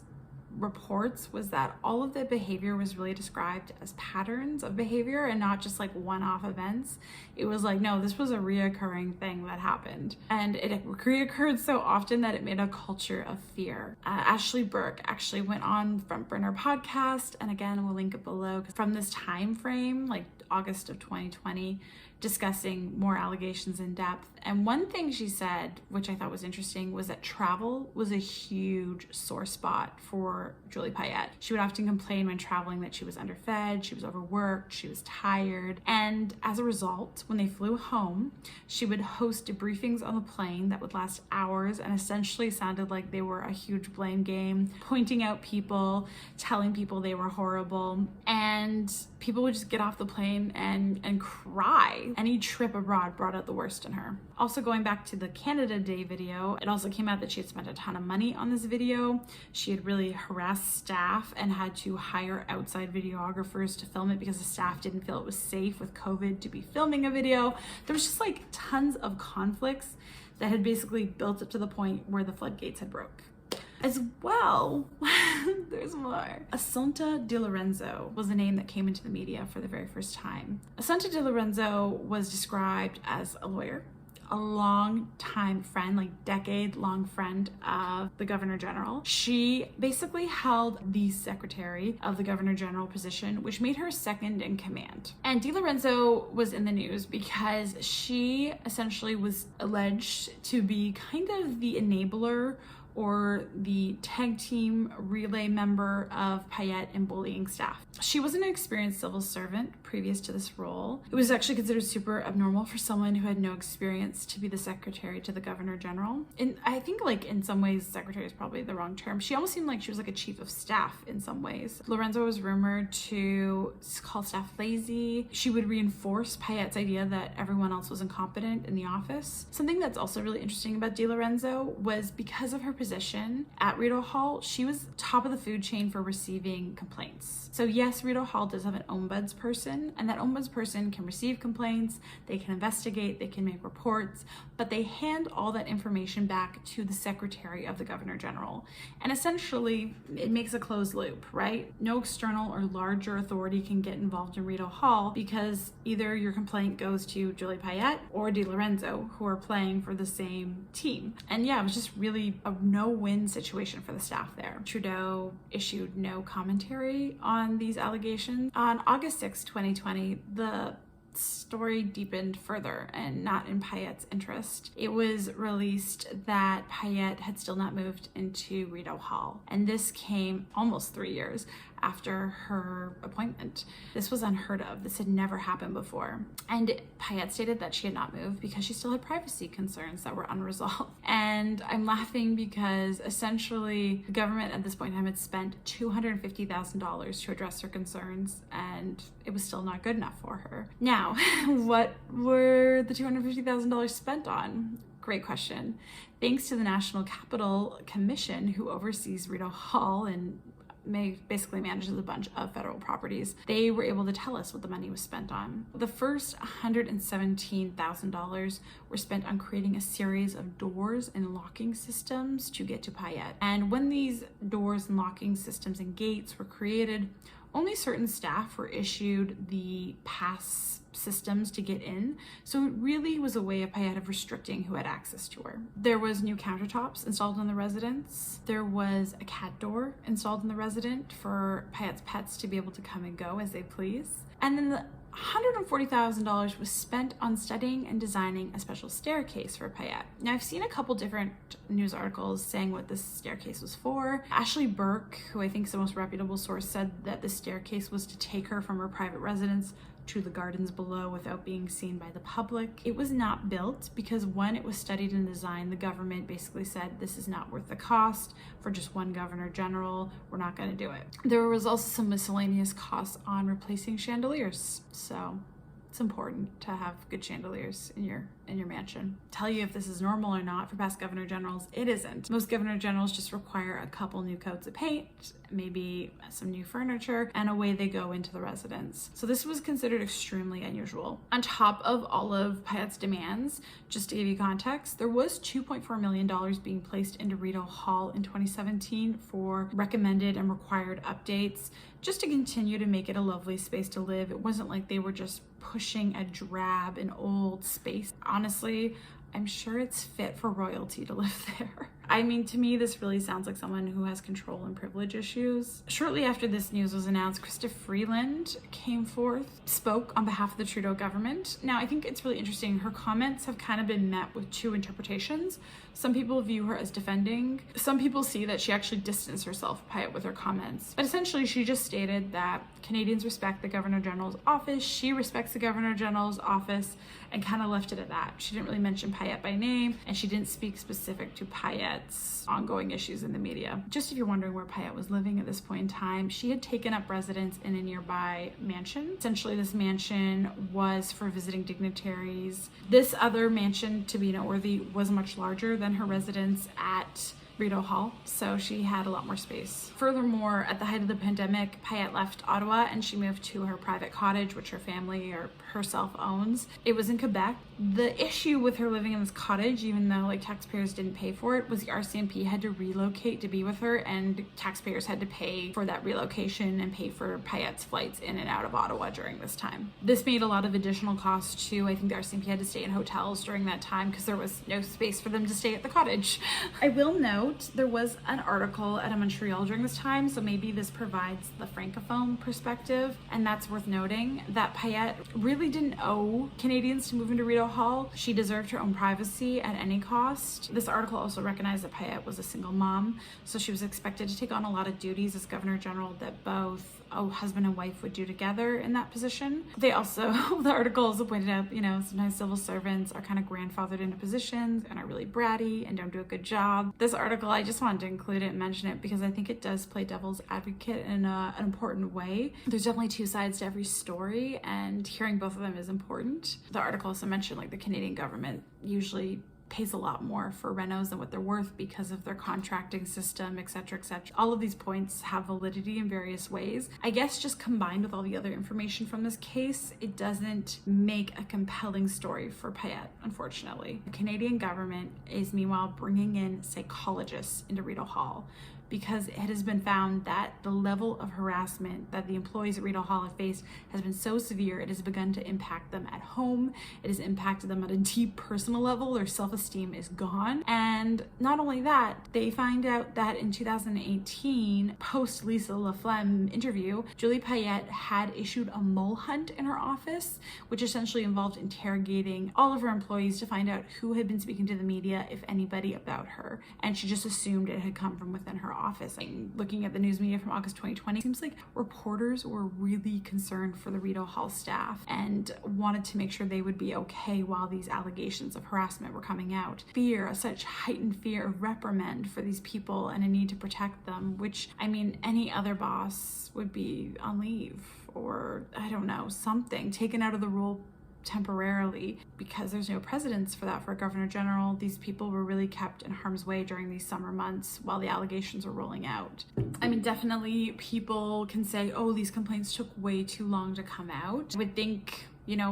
A: reports was that all of the behavior was really described as patterns of behavior and not just like one-off events. It was like, no, this was a reoccurring thing that happened, and it reoccurred so often that it made a culture of fear. Ashley Burke actually went on Front Burner podcast, and again we'll link it below, from this time frame, like August of 2020, discussing more allegations in depth. And one thing she said, which I thought was interesting, was that travel was a huge sore spot for Julie Payette. She would often complain when traveling that she was underfed, she was overworked, she was tired. And as a result, when they flew home, she would host debriefings on the plane that would last hours and essentially sounded like they were a huge blame game, pointing out people, telling people they were horrible. And people would just get off the plane and cry. any trip abroad brought out the worst in her. Also, going back to the Canada Day video, it also came out that she had spent a ton of money on this video. She had really harassed staff and had to hire outside videographers to film it because the staff didn't feel it was safe with COVID to be filming a video. There was just like tons of conflicts that had basically built up to the point where the floodgates had broke. As well, there's more. Assunta Di Lorenzo was the name that came into the media for the very first time. Assunta Di Lorenzo was described as a lawyer, a long-time friend, like decade-long friend of the Governor General. She basically held the secretary of the Governor General position, which made her second in command. And Di Lorenzo was in the news because she essentially was alleged to be kind of the enabler or the tag team relay member of Payette and bullying staff. She wasn't an experienced civil servant previous to this role. It was actually considered super abnormal for someone who had no experience to be the secretary to the Governor General. And I think like in some ways, secretary is probably the wrong term. She almost seemed like she was like a chief of staff in some ways. Lorenzo was rumored to call staff lazy. She would reinforce Payette's idea that everyone else was incompetent in the office. Something that's also really interesting about Di Lorenzo was because of her position at Rideau Hall, she was top of the food chain for receiving complaints. So yes, Rideau Hall does have an ombudsperson, and that ombudsperson can receive complaints, they can investigate, they can make reports, but they hand all that information back to the secretary of the Governor General. And essentially, it makes a closed loop, right? No external or larger authority can get involved in Rideau Hall because either your complaint goes to Julie Payette or Di Lorenzo, who are playing for the same team. And yeah, it was just really a no-win situation for the staff there. Trudeau issued no commentary on these allegations. On August 6, 2020, the story deepened further and not in Payette's interest. It was released that Payette had still not moved into Rideau Hall, and this came almost 3 years after her appointment. This was unheard of. This had never happened before. And Payette stated that she had not moved because she still had privacy concerns that were unresolved. And I'm laughing because essentially the government at this point in time had spent $250,000 to address her concerns, and it was still not good enough for her. Now, what were the $250,000 spent on? Great question. Thanks to the National Capital Commission, who oversees Rideau Hall and basically manages a bunch of federal properties, they were able to tell us what the money was spent on. The first $117,000 were spent on creating a series of doors and locking systems to get to Payette. And when these doors and locking systems and gates were created, only certain staff were issued the pass systems to get in, so it really was a way of Payette of restricting who had access to her. There was new countertops installed in the residence. There was a cat door installed in the residence for Payette's pets to be able to come and go as they please. And then the $140,000 was spent on studying and designing a special staircase for Payette. Now, I've seen a couple different news articles saying what this staircase was for. Ashley Burke, who I think is the most reputable source, said that the staircase was to take her from her private residence to the gardens below without being seen by the public. It was not built because when it was studied and designed, the government basically said this is not worth the cost for just one Governor General. We're not going to do it. There was also some miscellaneous costs on replacing chandeliers. So it's important to have good chandeliers in your mansion. Tell you if this is normal or not for past Governor Generals, it isn't. Most Governor Generals just require a couple new coats of paint, maybe some new furniture, and away they go into the residence. So this was considered extremely unusual. On top of all of Payette's demands, just to give you context, there was $2.4 million being placed into Rideau Hall in 2017 for recommended and required updates, just to continue to make it a lovely space to live. It wasn't like they were just pushing a drab and old space. Honestly, I'm sure it's fit for royalty to live there. I mean, to me, this really sounds like someone who has control and privilege issues. Shortly after this news was announced, Krista Freeland came forth, spoke on behalf of the Trudeau government. Now, I think it's really interesting. Her comments have kind of been met with two interpretations. Some people view her as defending. Some people see that she actually distanced herself with her comments. But essentially, she just stated that Canadians respect the Governor General's office. She respects the Governor General's office, and kind of left it at that. She didn't really mention Payette by name, and she didn't speak specific to Payette Payette's ongoing issues in the media. Just if you're wondering where Payette was living at this point in time, she had taken up residence in a nearby mansion. Essentially, this mansion was for visiting dignitaries. This other mansion, to be noteworthy, was much larger than her residence at Rideau Hall, so she had a lot more space. Furthermore, at the height of the pandemic, Payette left Ottawa and she moved to her private cottage, which her family or herself owns. It was in Quebec. The issue with her living in this cottage, even though like taxpayers didn't pay for it, was the RCMP had to relocate to be with her, and taxpayers had to pay for that relocation and pay for Payette's flights in and out of Ottawa during this time. This made a lot of additional costs too. I think the RCMP had to stay in hotels during that time because there was no space for them to stay at the cottage. I will note there was an article out of Montreal during this time, so maybe this provides the francophone perspective, and that's worth noting that Payette really didn't owe Canadians to move into Rideau Hall. She deserved her own privacy at any cost. This article also recognized that Payette was a single mom, so she was expected to take on a lot of duties as Governor General that both a husband and wife would do together in that position. They also, the article also pointed out, sometimes civil servants are kind of grandfathered into positions and are really bratty and don't do a good job. This article, I just wanted to include it and mention it because I think it does play devil's advocate in an important way. There's definitely two sides to every story, and hearing both of them is important. The article also mentioned like the Canadian government usually pays a lot more for renos than what they're worth because of their contracting system, etc., etc. All of these points have validity in various ways. I guess just combined with all the other information from this case, it doesn't make a compelling story for Payette, unfortunately. The Canadian government is meanwhile bringing in psychologists into Rideau Hall, because it has been found that the level of harassment that the employees at Rideau Hall have faced has been so severe, it has begun to impact them at home. It has impacted them at a deep personal level. Their self-esteem is gone. And not only that, they find out that in 2018, post Lisa Laflamme interview, Julie Payette had issued a mole hunt in her office, which essentially involved interrogating all of her employees to find out who had been speaking to the media, if anybody, about her. And she just assumed it had come from within her office. Looking at the news media from August 2020, it seems like reporters were really concerned for the Rideau Hall staff and wanted to make sure they would be okay while these allegations of harassment were coming out. Such heightened fear of reprimand for these people and a need to protect them, which, any other boss would be on leave or, I don't know, something, taken out of the role temporarily, because there's no precedence for that for a governor general. These people were really kept in harm's way during these summer months while the allegations were rolling out. Definitely people can say, oh, these complaints took way too long to come out. I would think,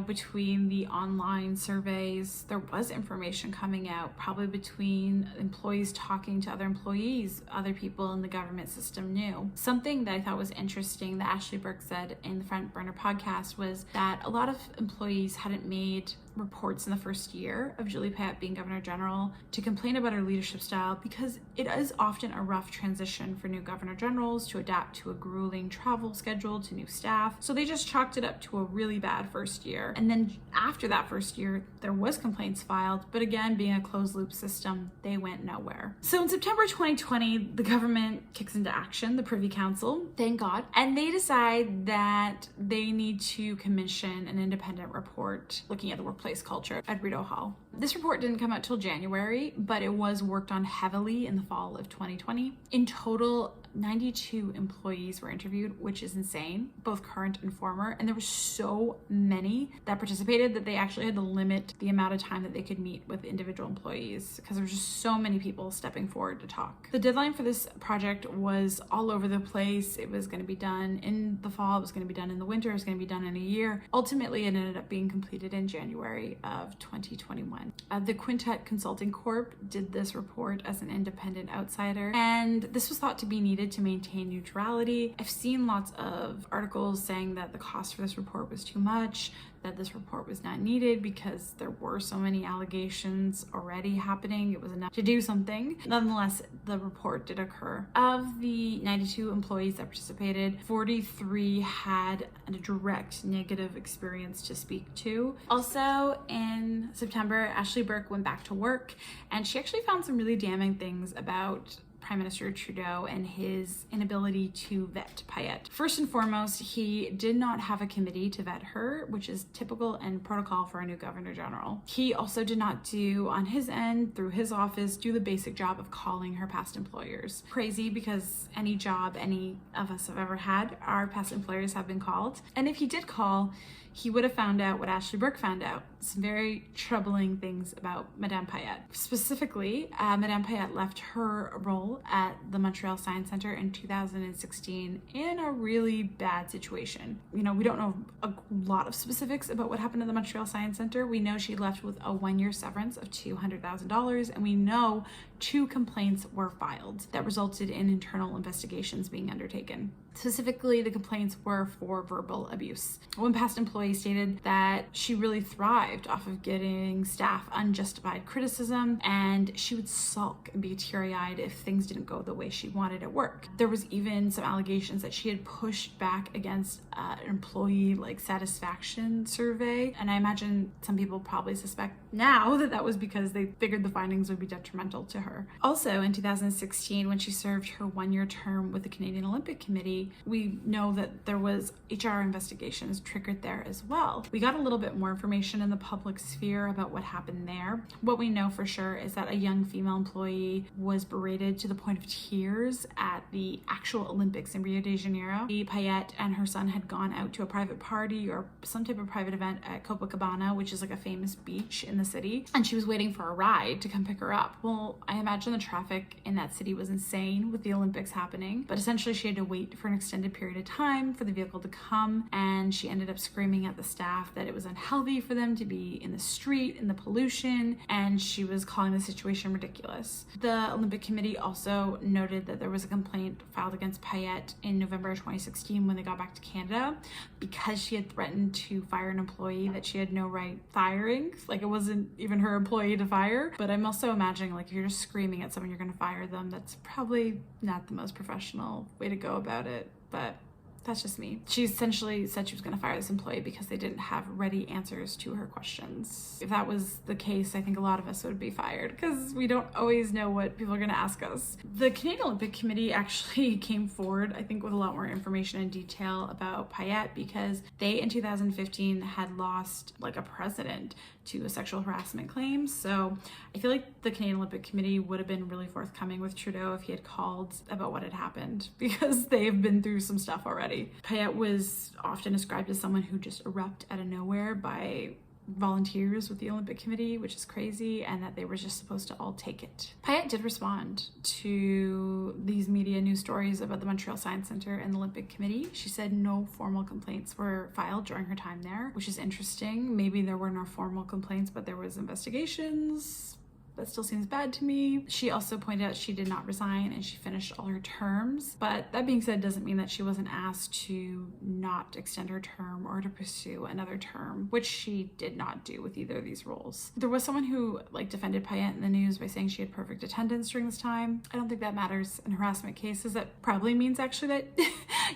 A: between the online surveys, there was information coming out, probably between employees talking to other employees, other people in the government system knew. Something that I thought was interesting that Ashley Burke said in the Front Burner podcast was that a lot of employees hadn't made reports in the first year of Julie Payette being Governor General to complain about her leadership style, because it is often a rough transition for new Governor Generals to adapt to a grueling travel schedule to new staff. So they just chalked it up to a really bad first year. And then after that first year, there was complaints filed, but again, being a closed loop system, they went nowhere. So in September 2020, the government kicks into action, the Privy Council, thank God, and they decide that they need to commission an independent report looking at the workplace culture at Rideau Hall. This report didn't come out till January, but it was worked on heavily in the fall of 2020. In total, 92 employees were interviewed, which is insane, both current and former. And there were so many that participated that they actually had to limit the amount of time that they could meet with individual employees because there were just so many people stepping forward to talk. The deadline for this project was all over the place. It was going to be done in the fall, it was going to be done in the winter, it was going to be done in a year. Ultimately, it ended up being completed in January of 2021. The Quintet Consulting Corp did this report as an independent outsider, and this was thought to be needed to maintain neutrality. I've seen lots of articles saying that the cost for this report was too much, that this report was not needed because there were so many allegations already happening. It was enough to do something. Nonetheless, the report did occur. Of the 92 employees that participated, 43 had a direct negative experience to speak to. Also, in September, Ashley Burke went back to work, and she actually found some really damning things about Prime Minister Trudeau and his inability to vet Payette. First and foremost, he did not have a committee to vet her, which is typical and protocol for a new Governor General. He also did not do, on his end, through his office, do the basic job of calling her past employers. Crazy, because any job any of us have ever had, our past employers have been called. And if he did call, he would have found out what Ashley Burke found out. Some very troubling things about Madame Payette. Specifically, Madame Payette left her role at the Montreal Science Centre in 2016 in a really bad situation. You know, we don't know a lot of specifics about what happened at the Montreal Science Centre. We know she left with a 1-year severance of $200,000, and we know 2 complaints were filed that resulted in internal investigations being undertaken. Specifically, the complaints were for verbal abuse. One past employee stated that she really thrived off of getting staff unjustified criticism, and she would sulk and be teary-eyed if things didn't go the way she wanted at work. There was even some allegations that she had pushed back against an employee satisfaction survey, and I imagine some people probably suspect now that that was because they figured the findings would be detrimental to her. Also, in 2016, when she served her 1-year term with the Canadian Olympic Committee, we know that there was HR investigations triggered there as well. We got a little bit more information in the public sphere about what happened there. What we know for sure is that a young female employee was berated to the point of tears at the actual Olympics in Rio de Janeiro. Payette and her son had gone out to a private party or some type of private event at Copacabana, which is like a famous beach in the city, and she was waiting for a ride to come pick her up. Well, I imagine the traffic in that city was insane with the Olympics happening, but essentially she had to wait for an extended period of time for the vehicle to come, and she ended up screaming at the staff that it was unhealthy for them to be in the street, in the pollution, and she was calling the situation ridiculous. The Olympic Committee also noted that there was a complaint filed against Payette in November 2016 when they got back to Canada because she had threatened to fire an employee that she had no right firing. Like, it wasn't even her employee to fire. But I'm also imagining, like, if you're just screaming at someone you're going to fire them, that's probably not the most professional way to go about it. But that's just me. She essentially said she was going to fire this employee because they didn't have ready answers to her questions. If that was the case, I think a lot of us would be fired because we don't always know what people are going to ask us. The Canadian Olympic Committee actually came forward, I think, with a lot more information and detail about Payette because they, in 2015, had lost like a president to a sexual harassment claim. So I feel like the Canadian Olympic Committee would have been really forthcoming with Trudeau if he had called about what had happened because they've been through some stuff already. Payette was often described as someone who just erupted out of nowhere by volunteers with the Olympic Committee, which is crazy, and that they were just supposed to all take it. Payette did respond to these media news stories about the Montreal Science Centre and the Olympic Committee. She said no formal complaints were filed during her time there, which is interesting. Maybe there were no formal complaints, but there was investigations. That still seems bad to me. She also pointed out she did not resign and she finished all her terms. But that being said, doesn't mean that she wasn't asked to not extend her term or to pursue another term, which she did not do with either of these roles. There was someone who defended Payette in the news by saying she had perfect attendance during this time. I don't think that matters in harassment cases. That probably means actually that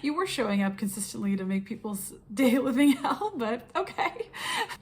A: you were showing up consistently to make people's day living hell, but okay.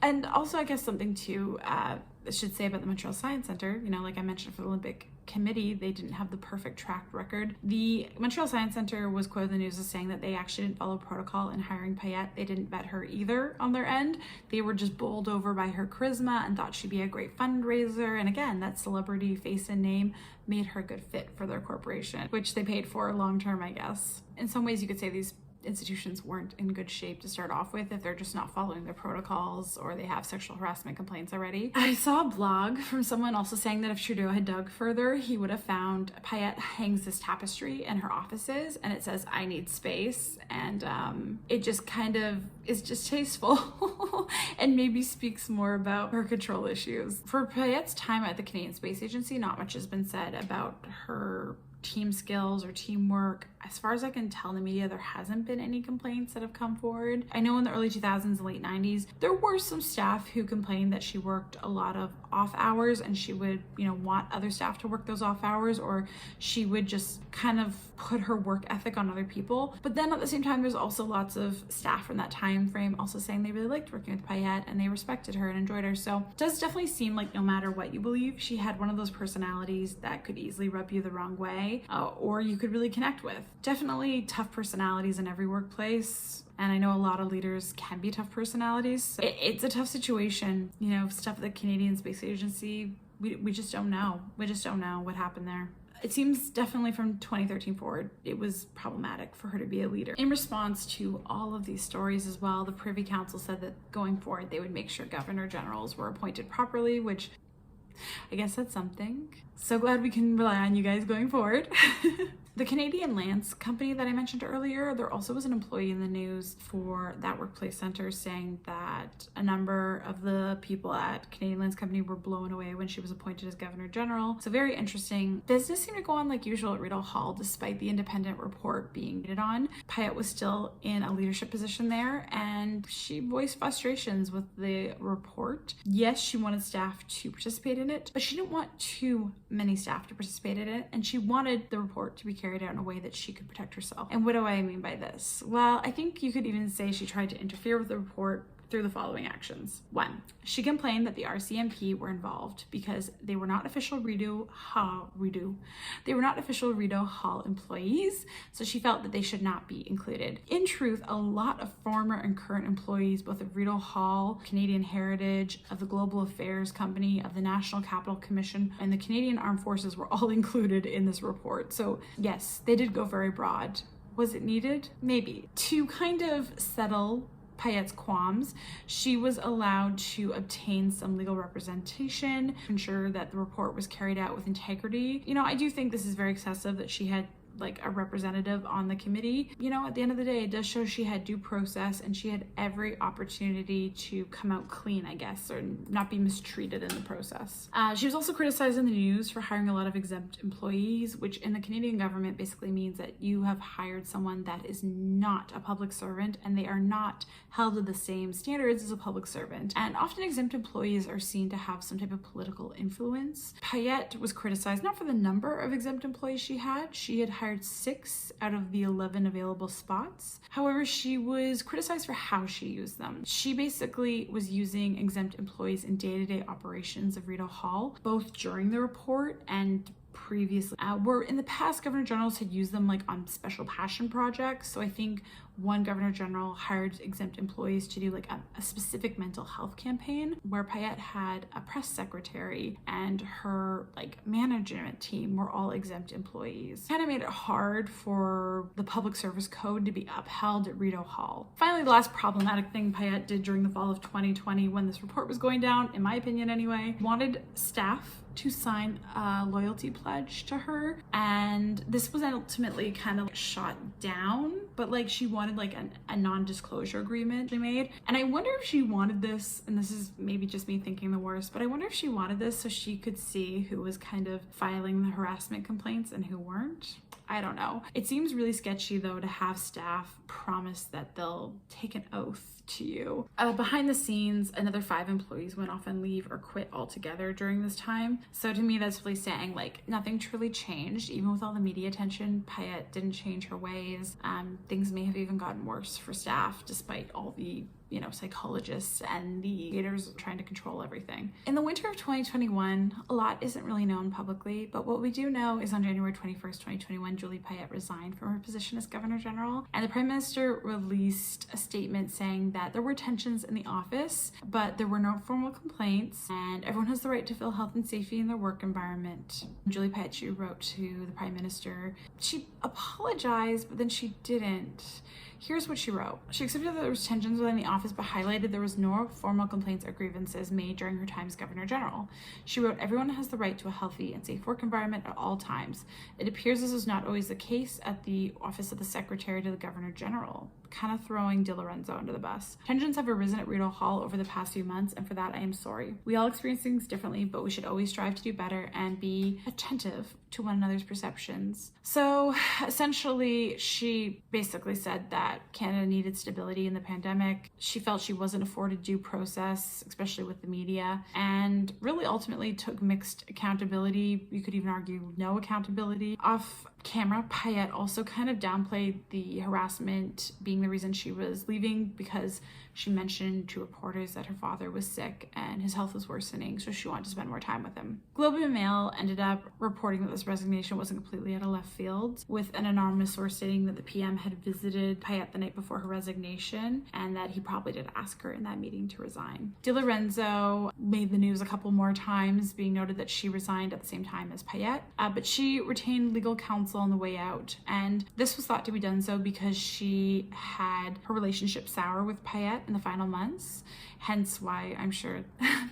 A: And also, I guess something too, I should say about the Montreal Science Centre, like I mentioned for the Olympic Committee, they didn't have the perfect track record. The Montreal Science Centre was quoted in the news as saying that they actually didn't follow protocol in hiring Payette. They didn't vet her either on their end. They were just bowled over by her charisma and thought she'd be a great fundraiser. And again, that celebrity face and name made her a good fit for their corporation, which they paid for long term, I guess. In some ways, you could say these institutions weren't in good shape to start off with if they're just not following their protocols or they have sexual harassment complaints already. I saw a blog from someone also saying that if Trudeau had dug further, he would have found Payette hangs this tapestry in her offices and it says, "I need space." And it just kind of is just tasteful and maybe speaks more about her control issues. For Payette's time at the Canadian Space Agency, not much has been said about her team skills or teamwork. As far as I can tell in the media, there hasn't been any complaints that have come forward. I know in the early 2000s and late 90s, there were some staff who complained that she worked a lot of off hours and she would, want other staff to work those off hours, or she would just kind of put her work ethic on other people. But then at the same time, there's also lots of staff from that time frame also saying they really liked working with Payette and they respected her and enjoyed her. So it does definitely seem like no matter what you believe, she had one of those personalities that could easily rub you the wrong way. way, or you could really connect with. Definitely tough personalities in every workplace. And I know a lot of leaders can be tough personalities. So it's a tough situation. You know, stuff at the Canadian Space Agency, we just don't know. We just don't know what happened there. It seems definitely from 2013 forward, it was problematic for her to be a leader. In response to all of these stories as well, the Privy Council said that going forward, they would make sure Governor Generals were appointed properly, which I guess that's something. So glad we can rely on you guys going forward. The Canadian Lance company that I mentioned earlier, there also was an employee in the news for that workplace center saying that a number of the people at Canadian Lance company were blown away when she was appointed as Governor General. So very interesting. Business seemed to go on like usual at Rideau Hall despite the independent report being rated on. Payette was still in a leadership position there and she voiced frustrations with the report. Yes, she wanted staff to participate in it, but she didn't want too many staff to participate in it, and she wanted the report to be carried out in a way that she could protect herself. And what do I mean by this? Well, I think you could even say she tried to interfere with the report through the following actions. 1, she complained that the RCMP were involved because they were not official Rideau Hall employees, so she felt that they should not be included. In truth, a lot of former and current employees, both of Rideau Hall, Canadian Heritage, of the Global Affairs Company, of the National Capital Commission, and the Canadian Armed Forces were all included in this report. So yes, they did go very broad. Was it needed? Maybe. To kind of settle Payette's qualms, she was allowed to obtain some legal representation to ensure that the report was carried out with integrity. You know, I do think this is very excessive that she had like a representative on the committee. You know, at the end of the day, it does show she had due process and she had every opportunity to come out clean, I guess, or not be mistreated in the process. She was also criticized in the news for hiring a lot of exempt employees, which in the Canadian government basically means that you have hired someone that is not a public servant and they are not held to the same standards as a public servant. And often exempt employees are seen to have some type of political influence. Payette was criticized not for the number of exempt employees she had. She had hired 6 out of the 11 available spots. However, she was criticized for how she used them. She basically was using exempt employees in day-to-day operations of Rideau Hall, both during the report and previously, where in the past Governor Generals had used them like on special passion projects. So I think one Governor General hired exempt employees to do like a specific mental health campaign, where Payette had a press secretary and her like management team were all exempt employees. Kind of made it hard for the public service code to be upheld at Rideau Hall. Finally, the last problematic thing Payette did during the fall of 2020 when this report was going down, in my opinion anyway, wanted staff to sign a loyalty pledge to her, and this was ultimately kind of shot down, but like she wanted like a non-disclosure agreement she made. And I wonder if she wanted this, and this is maybe just me thinking the worst, but I wonder if she wanted this so she could see who was kind of filing the harassment complaints and who weren't. I don't know. It seems really sketchy though to have staff promise that they'll take an oath to you. Behind the scenes, another 5 employees went off on leave or quit altogether during this time. So to me, that's really saying like nothing truly changed. Even with all the media attention, Payette didn't change her ways. Things may have even gotten worse for staff despite all the psychologists and the leaders trying to control everything. In the winter of 2021, a lot isn't really known publicly, but what we do know is on January 21st, 2021, Julie Payette resigned from her position as Governor General, and the Prime Minister released a statement saying that there were tensions in the office, but there were no formal complaints, and everyone has the right to feel health and safety in their work environment. Julie Payette, she wrote to the Prime Minister. She apologized, but then she didn't. Here's what she wrote. She accepted that there was tensions within the office, but highlighted there was no formal complaints or grievances made during her time as Governor General. She wrote, "Everyone has the right to a healthy and safe work environment at all times. It appears this is not always the case at the office of the Secretary to the Governor General." Kind of throwing Di Lorenzo under the bus. Tensions have arisen at Rideau Hall over the past few months, and for that I am sorry. We all experience things differently, but we should always strive to do better and be attentive to one another's perceptions. So essentially, she basically said that Canada needed stability in the pandemic. She felt she wasn't afforded due process, especially with the media, and really ultimately took mixed accountability. You could even argue no accountability off camera, Payette also kind of downplayed the harassment being the reason she was leaving, because she mentioned to reporters that her father was sick and his health was worsening, so she wanted to spend more time with him. Globe and Mail ended up reporting that this resignation wasn't completely out of left field, with an anonymous source stating that the PM had visited Payette the night before her resignation and that he probably did ask her in that meeting to resign. DiLorenzo made the news a couple more times, being noted that she resigned at the same time as Payette, but she retained legal counsel on the way out, and this was thought to be done so because she had her relationship sour with Payette in the final months, hence why I'm sure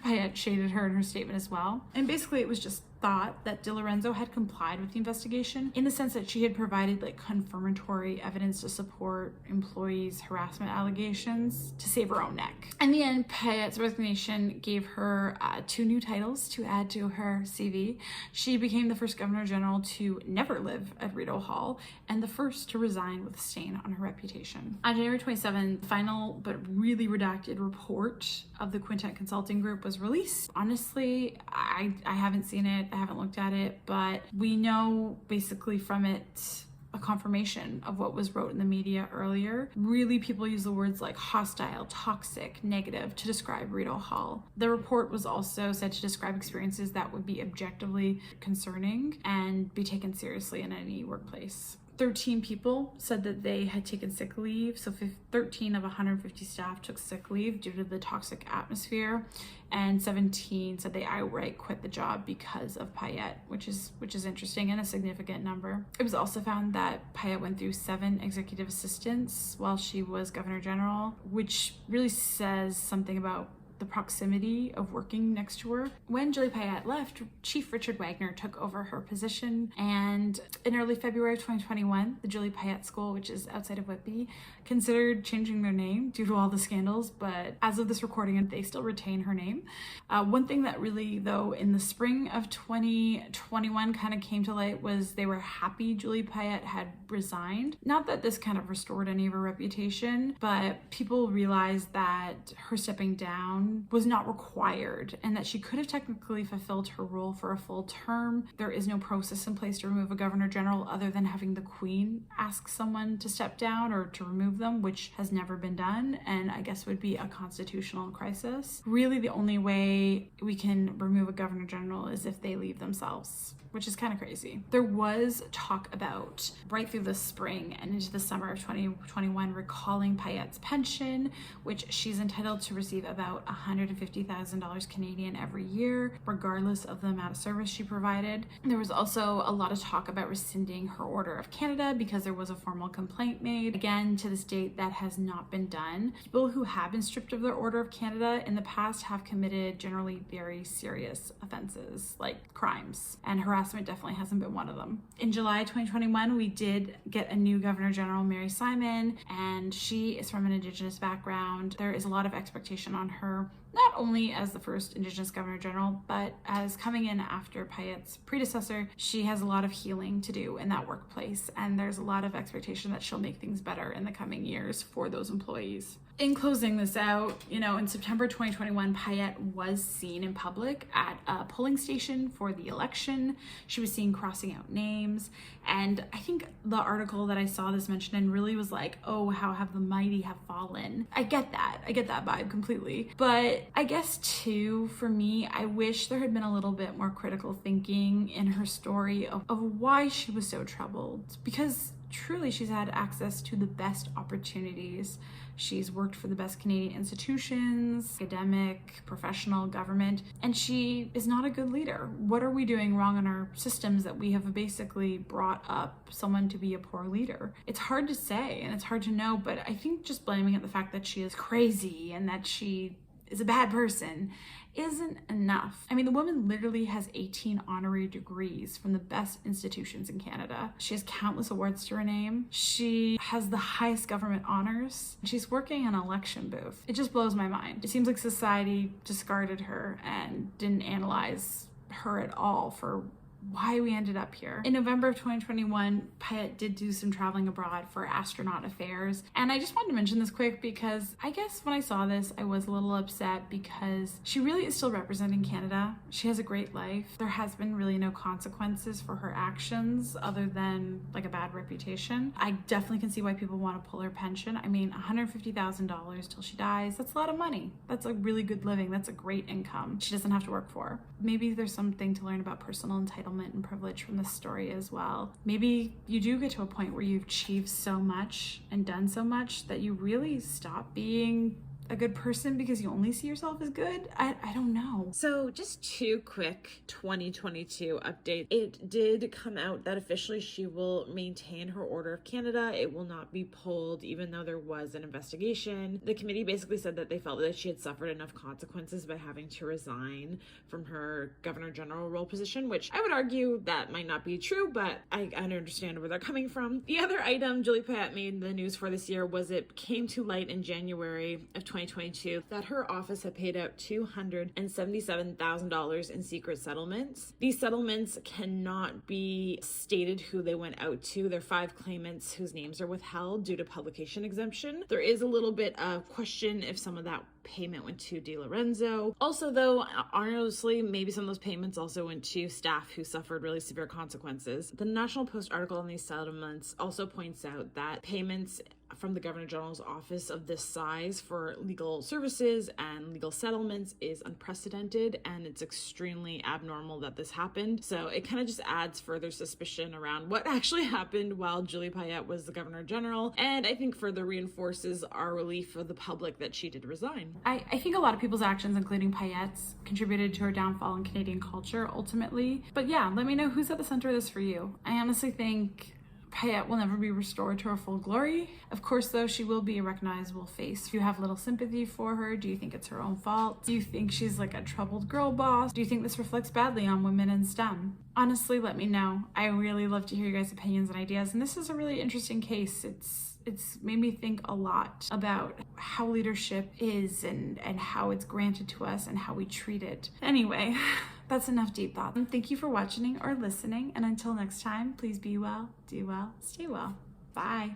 A: Payette shaded her in her statement as well. And basically it was just thought that DiLorenzo had complied with the investigation in the sense that she had provided like confirmatory evidence to support employees' harassment allegations to save her own neck. In the end, Payette's resignation gave her 2 new titles to add to her CV. She became the first Governor General to never live at Rideau Hall and the first to resign with a stain on her reputation. On January 27th, the final but really redacted report of the Quintet Consulting Group was released. Honestly, I haven't seen it. I haven't looked at it, but we know basically from it a confirmation of what was wrote in the media earlier. Really, people use the words like hostile, toxic, negative to describe Rideau Hall. The report was also said to describe experiences that would be objectively concerning and be taken seriously in any workplace. 13 people said that they had taken sick leave, so 13 of 150 staff took sick leave due to the toxic atmosphere, and 17 said they outright quit the job because of Payette, which is interesting and a significant number. It was also found that Payette went through 7 executive assistants while she was Governor General, which really says something about the proximity of working next to her. When Julie Payette left, Chief Richard Wagner took over her position, and in early February of 2021, the Julie Payette School, which is outside of Whitby, considered changing their name due to all the scandals, but as of this recording, they still retain her name. One thing that really, though, in the spring of 2021 kind of came to light was they were happy Julie Payette had resigned. Not that this kind of restored any of her reputation, but people realized that her stepping down was not required and that she could have technically fulfilled her role for a full term. There is no process in place to remove a Governor General other than having the Queen ask someone to step down or to remove them, which has never been done, and I guess would be a constitutional crisis. Really, the only way we can remove a Governor General is if they leave themselves, which is kind of crazy. There was talk about, right through the spring and into the summer of 2021, recalling Payette's pension, which she's entitled to receive about $150,000 Canadian every year, regardless of the amount of service she provided. There was also a lot of talk about rescinding her Order of Canada because there was a formal complaint made. Again, to this date, that has not been done. People who have been stripped of their Order of Canada in the past have committed generally very serious offenses, like crimes, and harassment definitely hasn't been one of them. In July 2021, we did get a new Governor General, Mary Simon, and she is from an Indigenous background. There is a lot of expectation on her, not only as the first Indigenous Governor General, but as coming in after Payette's predecessor. She has a lot of healing to do in that workplace, and there's a lot of expectation that she'll make things better in the coming years for those employees. In closing this out, in September 2021, Payette was seen in public at a polling station for the election. She was seen crossing out names, and I think the article that I saw this mentioned in really was like, oh, how have the mighty have fallen. I get that vibe completely. But I guess too, for me, I wish there had been a little bit more critical thinking in her story of why she was so troubled, because truly she's had access to the best opportunities. She's worked for the best Canadian institutions, academic, professional, government, and she is not a good leader. What are we doing wrong in our systems that we have basically brought up someone to be a poor leader? It's hard to say and it's hard to know, but I think just blaming it the fact that she is crazy and that she is a bad person isn't enough. I mean, the woman literally has 18 honorary degrees from the best institutions in Canada. She has countless awards to her name. She has the highest government honors. She's working in an election booth. It just blows my mind. It seems like society discarded her and didn't analyze her at all for why we ended up here. In November of 2021, Payette did do some traveling abroad for Astronaut affairs. And I just wanted to mention this quick because I guess when I saw this, I was a little upset because she really is still representing Canada. She has a great life. There has been really no consequences for her actions other than like a bad reputation. I definitely can see why people want to pull her pension. I mean, $150,000 till she dies, that's a lot of money. That's a really good living. That's a great income she doesn't have to work for. Maybe there's something to learn about personal entitlement and privilege from this story as well. Maybe you do get to a point where you've achieved so much and done so much that you really stop being a good person because you only see yourself as good. I don't know.
B: So just two quick 2022 updates. It did come out that officially she will maintain her Order of Canada. It will not be pulled even though there was an investigation. The committee basically said that they felt that she had suffered enough consequences by having to resign from her Governor General role position, which I would argue that might not be true, but I understand where they're coming from. The other item Julie Payette made the news for this year was it came to light in January of 2022 that her office had paid out $277,000 in secret settlements. These settlements cannot be stated who they went out to. There are 5 claimants whose names are withheld due to publication exemption. There is a little bit of question if some of that payment went to De Lorenzo. Also, though, honestly, maybe some of those payments also went to staff who suffered really severe consequences. The National Post article on these settlements also points out that payments from the Governor General's office of this size for legal services and legal settlements is unprecedented, and it's extremely abnormal that this happened. So it kind of just adds further suspicion around what actually happened while Julie Payette was the Governor General, and I think further reinforces our relief for the public that she did resign.
A: I think a lot of people's actions, including Payette's, contributed to her downfall in Canadian culture ultimately. But yeah, let me know who's at the center of this for you. I honestly think Payette will never be restored to her full glory. Of course, though, she will be a recognizable face. Do you have little sympathy for her? Do you think it's her own fault? Do you think she's like a troubled girl boss? Do you think this reflects badly on women in STEM? Honestly, let me know. I really love to hear your guys' opinions and ideas, and this is a really interesting case. It's made me think a lot about how leadership is and how it's granted to us and how we treat it. Anyway, that's enough deep thought. Thank you for watching or listening, and until next time, please be well, do well, stay well. Bye.